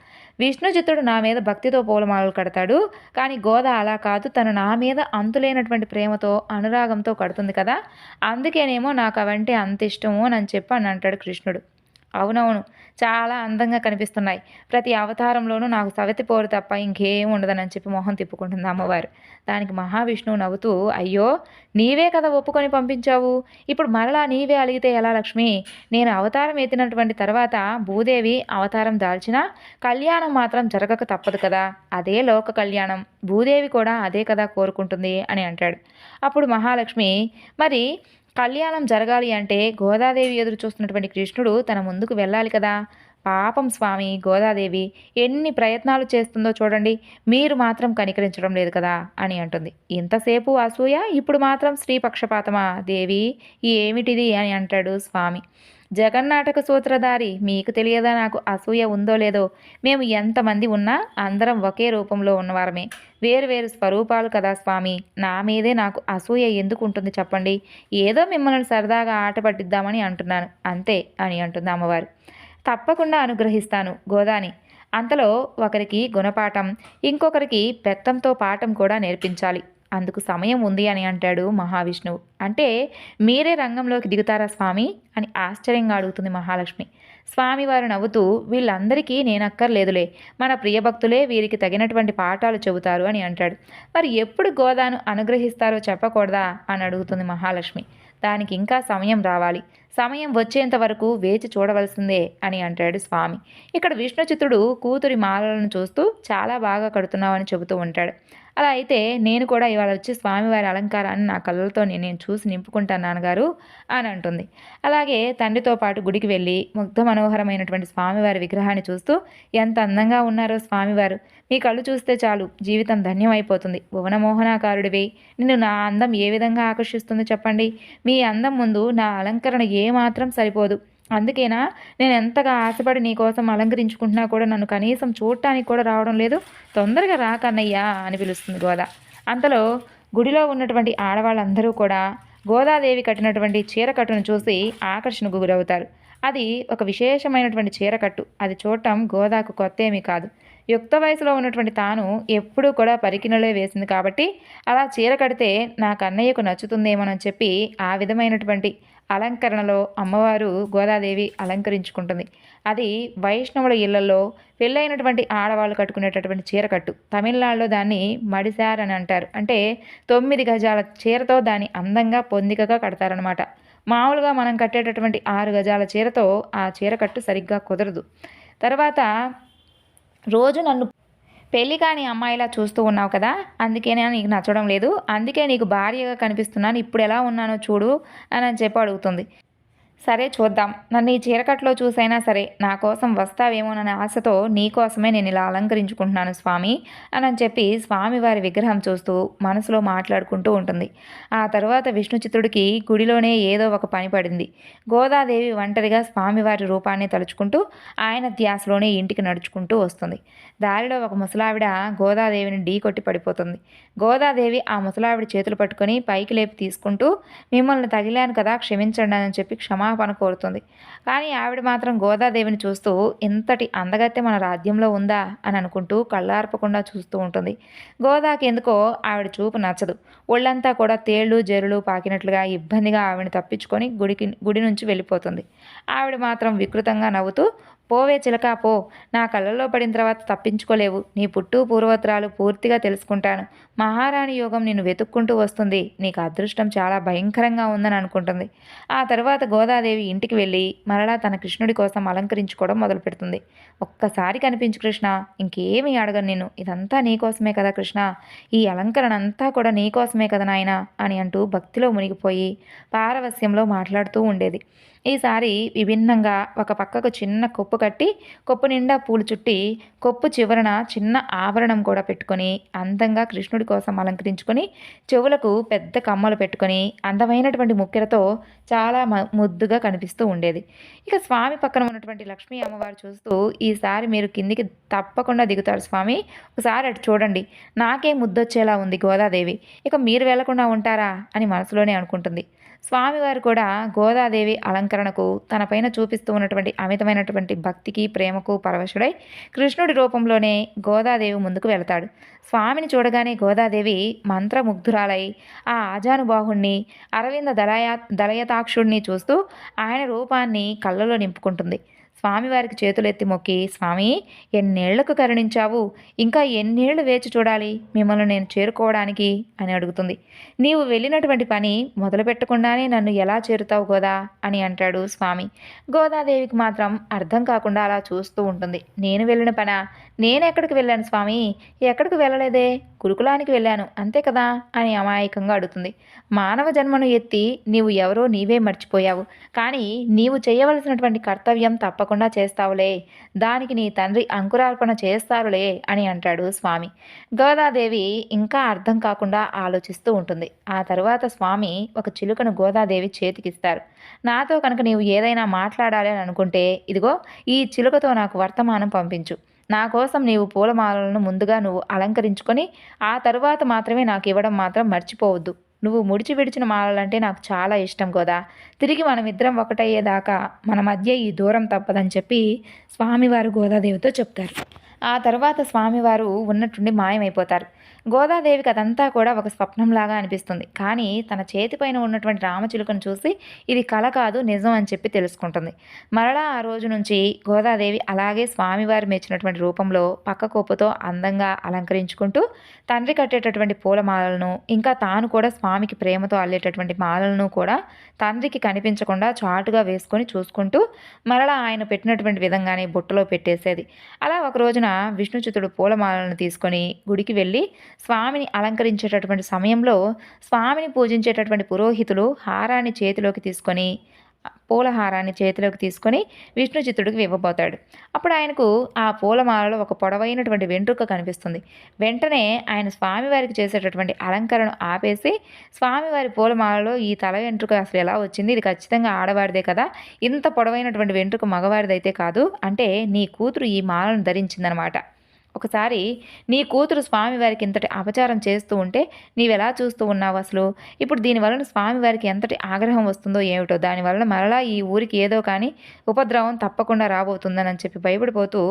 విష్ణుచిత్తుడు నా మీద భక్తితో పూలమాలలు కడతాడు, కానీ గోదా అలా కాదు, తను నా మీద అంతులేనటువంటి ప్రేమతో అనురాగంతో కడుతుంది కదా, అందుకేనేమో నాకు అవంటే అంత ఇష్టము అని చెప్పి అని అంటాడు కృష్ణుడు. అవునవును, చాలా అందంగా కనిపిస్తున్నాయి, ప్రతి అవతారంలోనూ నాకు సవతి పోరు తప్ప ఇంకేం ఉండదని చెప్పి మొహం తిప్పుకుంటుంది అమ్మవారు. దానికి మహావిష్ణువు నవ్వుతూ, అయ్యో, నీవే కదా ఒప్పుకొని పంపించావు, ఇప్పుడు మరలా నీవే అలిగితే ఎలా లక్ష్మి, నేను అవతారం ఎత్తినటువంటి తర్వాత భూదేవి అవతారం దాల్చినా కళ్యాణం మాత్రం జరగక తప్పదు కదా, అదే లోక కళ్యాణం, భూదేవి కూడా అదే కదా కోరుకుంటుంది అని అంటాడు. అప్పుడు మహాలక్ష్మి, మరి కళ్యాణం జరగాలి అంటే గోదాదేవి ఎదురు చూస్తున్నటువంటి కృష్ణుడు తన ముందుకు వెళ్ళాలి కదా, పాపం స్వామి గోదాదేవి ఎన్ని ప్రయత్నాలు చేస్తుందో చూడండి, మీరు మాత్రం కనికరించడం లేదు కదా అని అంటుంది. ఇంతసేపు అసూయ, ఇప్పుడు మాత్రం స్త్రీ పక్షపాతమా దేవి, ఏమిటిది అని అంటాడు స్వామి. జగన్నాటక సూత్రధారి, మీకు తెలియదా నాకు అసూయ ఉందో లేదో? మేము ఎంతమంది ఉన్నా అందరం ఒకే రూపంలో ఉన్నవారమే, వేరు వేరు స్వరూపాలు కదా స్వామి. నా మీదే నాకు అసూయ ఎందుకు ఉంటుంది చెప్పండి? ఏదో మిమ్మల్ని సరదాగా ఆట పట్టిద్దామని అంటున్నాను అంతే అని అంటుంది అమ్మవారు. తప్పకుండా అనుగ్రహిస్తాను గోదాని. అంతలో ఒకరికి గుణపాఠం, ఇంకొకరికి పెత్తంతో పాఠం కూడా నేర్పించాలి. అందుకు సమయం ఉంది అని అంటాడు మహావిష్ణువు. అంటే మీరే రంగంలోకి దిగుతారా స్వామి అని ఆశ్చర్యంగా అడుగుతుంది మహాలక్ష్మి. స్వామివారు నవ్వుతూ, వీళ్ళందరికీ నేనక్కర్లేదులే, మన ప్రియభక్తులే వీరికి తగినటువంటి పాఠాలు చెబుతారు అని అంటాడు. మరి ఎప్పుడు గోదాను అనుగ్రహిస్తారో చెప్పకూడదా అని అడుగుతుంది మహాలక్ష్మి. దానికి ఇంకా సమయం రావాలి, సమయం వచ్చేంత వరకు వేచి చూడవలసిందే అని అంటాడు స్వామి. ఇక్కడ విష్ణుచిత్తుడు కూతురి మాలలను చూస్తూ చాలా బాగా కడుతున్నావని చెబుతూ ఉంటాడు. అలా అయితే నేను కూడా ఇవాళ వచ్చి స్వామివారి అలంకారాన్ని నా కళ్ళతో నేను చూసి నింపుకుంటాను నాన్నగారు అని అంటుంది. అలాగే తండ్రితో పాటు గుడికి వెళ్ళి ముగ్ధ మనోహరమైనటువంటి స్వామివారి విగ్రహాన్ని చూస్తూ, ఎంత అందంగా ఉన్నారో స్వామివారు, మీ కళ్ళు చూస్తే చాలు జీవితం ధన్యమైపోతుంది. భువనమోహనాకారుడివి, నిన్ను నా అందం ఏ విధంగా ఆకర్షిస్తుంది చెప్పండి? మీ అందం ముందు నా అలంకరణ ఏమాత్రం సరిపోదు. అందుకేనా నేను ఎంతగా ఆశపడి నీకోసం అలంకరించుకుంటున్నా కూడా నన్ను కనీసం చూడటానికి కూడా రావడం లేదు? తొందరగా రా కన్నయ్యా అని పిలుస్తుంది గోదా. అంతలో గుడిలో ఉన్నటువంటి ఆడవాళ్ళందరూ కూడా గోదాదేవి కట్టినటువంటి చీరకట్టును చూసి ఆకర్షణకు గురవుతారు. అది ఒక విశేషమైనటువంటి చీరకట్టు. అది చూడటం గోదాకు కొత్త ఏమీ కాదు. యుక్త వయసులో ఉన్నటువంటి తాను ఎప్పుడూ కూడా పరికిణలే వేసింది కాబట్టి అలా చీర కడితే నా కన్నయ్యకు నచ్చుతుందేమోనని చెప్పి ఆ విధమైనటువంటి అలంకరణలో అమ్మవారు గోదాదేవి అలంకరించుకుంటుంది. అది వైష్ణవుల ఇళ్లలో పెళ్ళైనటువంటి ఆడవాళ్ళు కట్టుకునేటటువంటి చీరకట్టు. తమిళనాడులో దాన్ని మడిశార్ అని అంటారు. అంటే 9 గజాల చీరతో దాన్ని అందంగా పొందికగా కడతారనమాట. మామూలుగా మనం కట్టేటటువంటి 6 గజాల చీరతో ఆ చీరకట్టు సరిగ్గా కుదరదు. తర్వాత రోజు నన్ను పెళ్ళి కాని అమ్మాయిలా చూస్తూ ఉన్నావు కదా, అందుకేనే నీకు నచ్చడం లేదు, అందుకే నీకు భార్యగా కనిపిస్తున్నాను, ఇప్పుడు ఎలా ఉన్నానో చూడు అని చెప్పి అడుగుతుంది. సరే చూద్దాం, నన్ను ఈ చీరకట్లో చూసైనా సరే నా కోసం వస్తావేమోననే ఆశతో నీకోసమే నేను ఇలా అలంకరించుకుంటున్నాను స్వామి అని చెప్పి స్వామివారి విగ్రహం చూస్తూ మనసులో మాట్లాడుకుంటూ ఉంటుంది. ఆ తర్వాత విష్ణుచిత్తుడికి గుడిలోనే ఏదో ఒక పని పడింది. గోదాదేవి ఒంటరిగా స్వామివారి రూపాన్ని తలుచుకుంటూ ఆయన ధ్యాసలోనే ఇంటికి నడుచుకుంటూ వస్తుంది. దారిలో ఒక ముసలావిడ గోదాదేవిని ఢీ కొట్టి పడిపోతుంది. గోదాదేవి ఆ ముసలావిడ చేతులు పట్టుకొని పైకి లేపి తీసుకుంటూ, మిమ్మల్ని తగిలాను కదా క్షమించండి అని చెప్పి క్షమాపణ కోరుతుంది. కానీ ఆవిడ మాత్రం గోదాదేవిని చూస్తూ, ఇంతటి అందగత్తె మన రాజ్యంలో ఉందా అని అనుకుంటూ కళ్ళార్పకుండా చూస్తూ ఉంటుంది. గోదాకి ఎందుకో ఆవిడ చూపు నచ్చదు. ఒళ్ళంతా కూడా తేళ్ళు జెరులు పాకినట్లుగా ఇబ్బందిగా ఆవిడని తప్పించుకొని గుడి నుంచి వెళ్ళిపోతుంది. ఆవిడ మాత్రం వికృతంగా నవ్వుతూ, పోవే చిలక పో, నా కళ్ళల్లో పడిన తర్వాత తప్పించుకోలేవు, నీ పుట్టు పూర్వోత్తరాలు పూర్తిగా తెలుసుకుంటాను, మహారాణి యోగం నిన్ను వెతుక్కుంటూ వస్తుంది, నీకు అదృష్టం చాలా భయంకరంగా ఉందని అనుకుంటుంది. ఆ తర్వాత గోదాదేవి ఇంటికి వెళ్ళి మరలా తన కృష్ణుడి కోసం అలంకరించుకోవడం మొదలు పెడుతుంది. ఒక్కసారి కనిపించు కృష్ణ, ఇంకేమీ అడగను నిన్ను, ఇదంతా నీకోసమే కదా కృష్ణ, ఈ అలంకరణ అంతా కూడా నీకోసమే కదా నాయన అని అంటూ భక్తిలో మునిగిపోయి పారవస్యంలో మాట్లాడుతూ ఉండేది. ఈసారి విభిన్నంగా ఒక పక్కకు చిన్న కొప్పు కట్టి కొప్పు నిండా పూలు చుట్టి కొప్పు చివరన చిన్న ఆభరణం కూడా పెట్టుకొని అందంగా కృష్ణుడి కోసం అలంకరించుకొని చెవులకు పెద్ద కమ్మలు పెట్టుకొని అందమైనటువంటి ముక్కెలతో చాలా ముద్దుగా కనిపిస్తూ ఉండేది. ఇక స్వామి పక్కన ఉన్నటువంటి లక్ష్మీ అమ్మవారు చూస్తూ, ఈసారి మీరు కిందికి తప్పకుండా దిగుతారు స్వామి, ఒకసారి అటు చూడండి, నాకే ముద్దొచ్చేలా ఉంది గోదాదేవి, ఇక మీరు వెళ్లకుండా ఉంటారా అని మనసులోనే అనుకుంటుంది. స్వామివారు కూడా గోదాదేవి అలంకరణకు తనపైన చూపిస్తూ ఉన్నటువంటి అమితమైనటువంటి భక్తికి ప్రేమకు పరవశుడై కృష్ణుడి రూపంలోనే గోదాదేవి ముందుకు వెళతాడు. స్వామిని చూడగానే గోదాదేవి మంత్రముగ్ధురాలై ఆ ఆజానుబాహుణ్ణి అరవింద దళయతాక్షుణ్ణి చూస్తూ ఆయన రూపాన్ని కళ్ళలో నింపుకుంటుంది. స్వామివారికి చేతులెత్తి మొక్కి, స్వామి ఎన్నేళ్లకు కరుణించావు, ఇంకా ఎన్నేళ్లు వేచి చూడాలి మిమ్మల్ని నేను చేరుకోవడానికి అని అడుగుతుంది. నీవు వెళ్ళినటువంటి పని మొదలు పెట్టకుండానే నన్ను ఎలా చేరుతావు గోదా అని అంటాడు స్వామి. గోదాదేవికి మాత్రం అర్థం కాకుండా అలా చూస్తూ ఉంటుంది. నేను వెళ్ళిన పనా? నేనెక్కడికి వెళ్ళాను స్వామి? ఎక్కడికి వెళ్ళలేదే, గురుకులానికి వెళ్ళాను అంతే కదా అని అమాయకంగా అడుగుతుంది. మానవ జన్మను ఎత్తి నీవు ఎవరో నీవే మర్చిపోయావు, కానీ నీవు చేయవలసినటువంటి కర్తవ్యం తప్పకుండా తప్పకుండా చేస్తావులే, దానికి నీ తండ్రి అంకురార్పణ చేస్తారులే అని అంటాడు స్వామి. గోదాదేవి ఇంకా అర్థం కాకుండా ఆలోచిస్తూ ఉంటుంది. ఆ తరువాత స్వామి ఒక చిలుకను గోదాదేవి చేతికిస్తారు. నాతో కనుక నీవు ఏదైనా మాట్లాడాలి అని అనుకుంటే ఇదిగో ఈ చిలుకతో నాకు వర్తమానం పంపించు. నా కోసం నీవు పూలమాలలను ముందుగా నువ్వు అలంకరించుకొని ఆ తరువాత మాత్రమే నాకు ఇవ్వడం మాత్రం మర్చిపోవద్దు. నువ్వు ముడిచి విడిచిన మాలలంటే నాకు చాలా ఇష్టం గోదా. తిరిగి మనమిద్దరం ఒకటయ్యేదాకా మన మధ్య ఈ దూరం తప్పదని చెప్పి స్వామివారు గోదాదేవితో చెప్తారు. ఆ తర్వాత స్వామివారు ఉన్నట్టుండి మాయమైపోతారు. గోదాదేవికి అదంతా కూడా ఒక స్వప్నంలాగా అనిపిస్తుంది. కానీ తన చేతిపైన ఉన్నటువంటి రామచిలుకను చూసి ఇది కల కాదు, నిజం అని చెప్పి తెలుసుకుంటుంది. మరలా ఆ రోజు నుంచి గోదాదేవి అలాగే స్వామివారు మెచ్చినటువంటి రూపంలో పక్క కోపుతో అందంగా అలంకరించుకుంటూ తండ్రి కట్టేటటువంటి పూలమాలలను, ఇంకా తాను కూడా స్వామికి ప్రేమతో అల్లేటటువంటి మాలలను కూడా తండ్రికి కనిపించకుండా చాటుగా వేసుకొని చూసుకుంటూ మరలా ఆయన పెట్టినటువంటి విధంగానే బుట్టలో పెట్టేసేది. అలా ఒక రోజున విష్ణుచిత్తుడు పూలమాలను తీసుకొని గుడికి వెళ్ళి స్వామిని అలంకరించేటటువంటి సమయంలో స్వామిని పూజించేటటువంటి పురోహితులు హారాన్ని చేతిలోకి తీసుకొని పూలహారాన్ని చేతిలోకి తీసుకొని విష్ణుచిత్తుడికి ఇవ్వబోతాడు. అప్పుడు ఆయనకు ఆ పూలమాలలో ఒక పొడవైనటువంటి వెంట్రుక కనిపిస్తుంది. వెంటనే ఆయన స్వామివారికి చేసేటటువంటి అలంకరణ ఆపేసి స్వామివారి పూలమాలలో ఈ తల వెంట్రుక అసలు ఎలా వచ్చింది, ఇది ఖచ్చితంగా ఆడవారిదే కదా, ఇంత పొడవైనటువంటి వెంట్రుక మగవారిదైతే కాదు, అంటే నీ కూతురు ఈ మాలను ధరించిందనమాట. ఒకసారి నీ కూతురు స్వామివారికి ఇంతటి అపచారం చేస్తూ ఉంటే నీవెలా చూస్తూ ఉన్నావు అసలు? ఇప్పుడు దీనివలన స్వామివారికి ఎంతటి ఆగ్రహం వస్తుందో ఏమిటో, దానివలన మరలా ఈ ఊరికి ఏదో కానీ ఉపద్రవం తప్పకుండా రాబోతుందని చెప్పి భయపడిపోతూ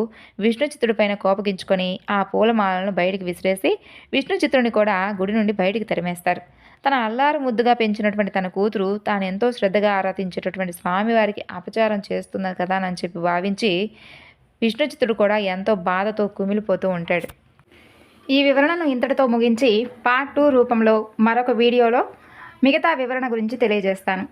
విష్ణుచిత్తుడి పైన కోపగించుకొని ఆ పూలమాలను బయటికి విసిరేసి విష్ణుచిత్తుడిని కూడా గుడి నుండి బయటికి తరిమేస్తారు. తన అల్లారు ముద్దుగా పెంచినటువంటి తన కూతురు తాను ఎంతో శ్రద్ధగా ఆరాధించేటటువంటి స్వామివారికి అపచారం చేస్తున్నది కదా అని చెప్పి భావించి విష్ణుచిత్తుడు కూడా ఎంతో బాధతో కుమిలిపోతూ ఉంటాడు. ఈ వివరణను ఇంతటితో ముగించి పార్ట్ 2 రూపంలో మరొక వీడియోలో మిగతా వివరణ గురించి తెలియజేస్తాను.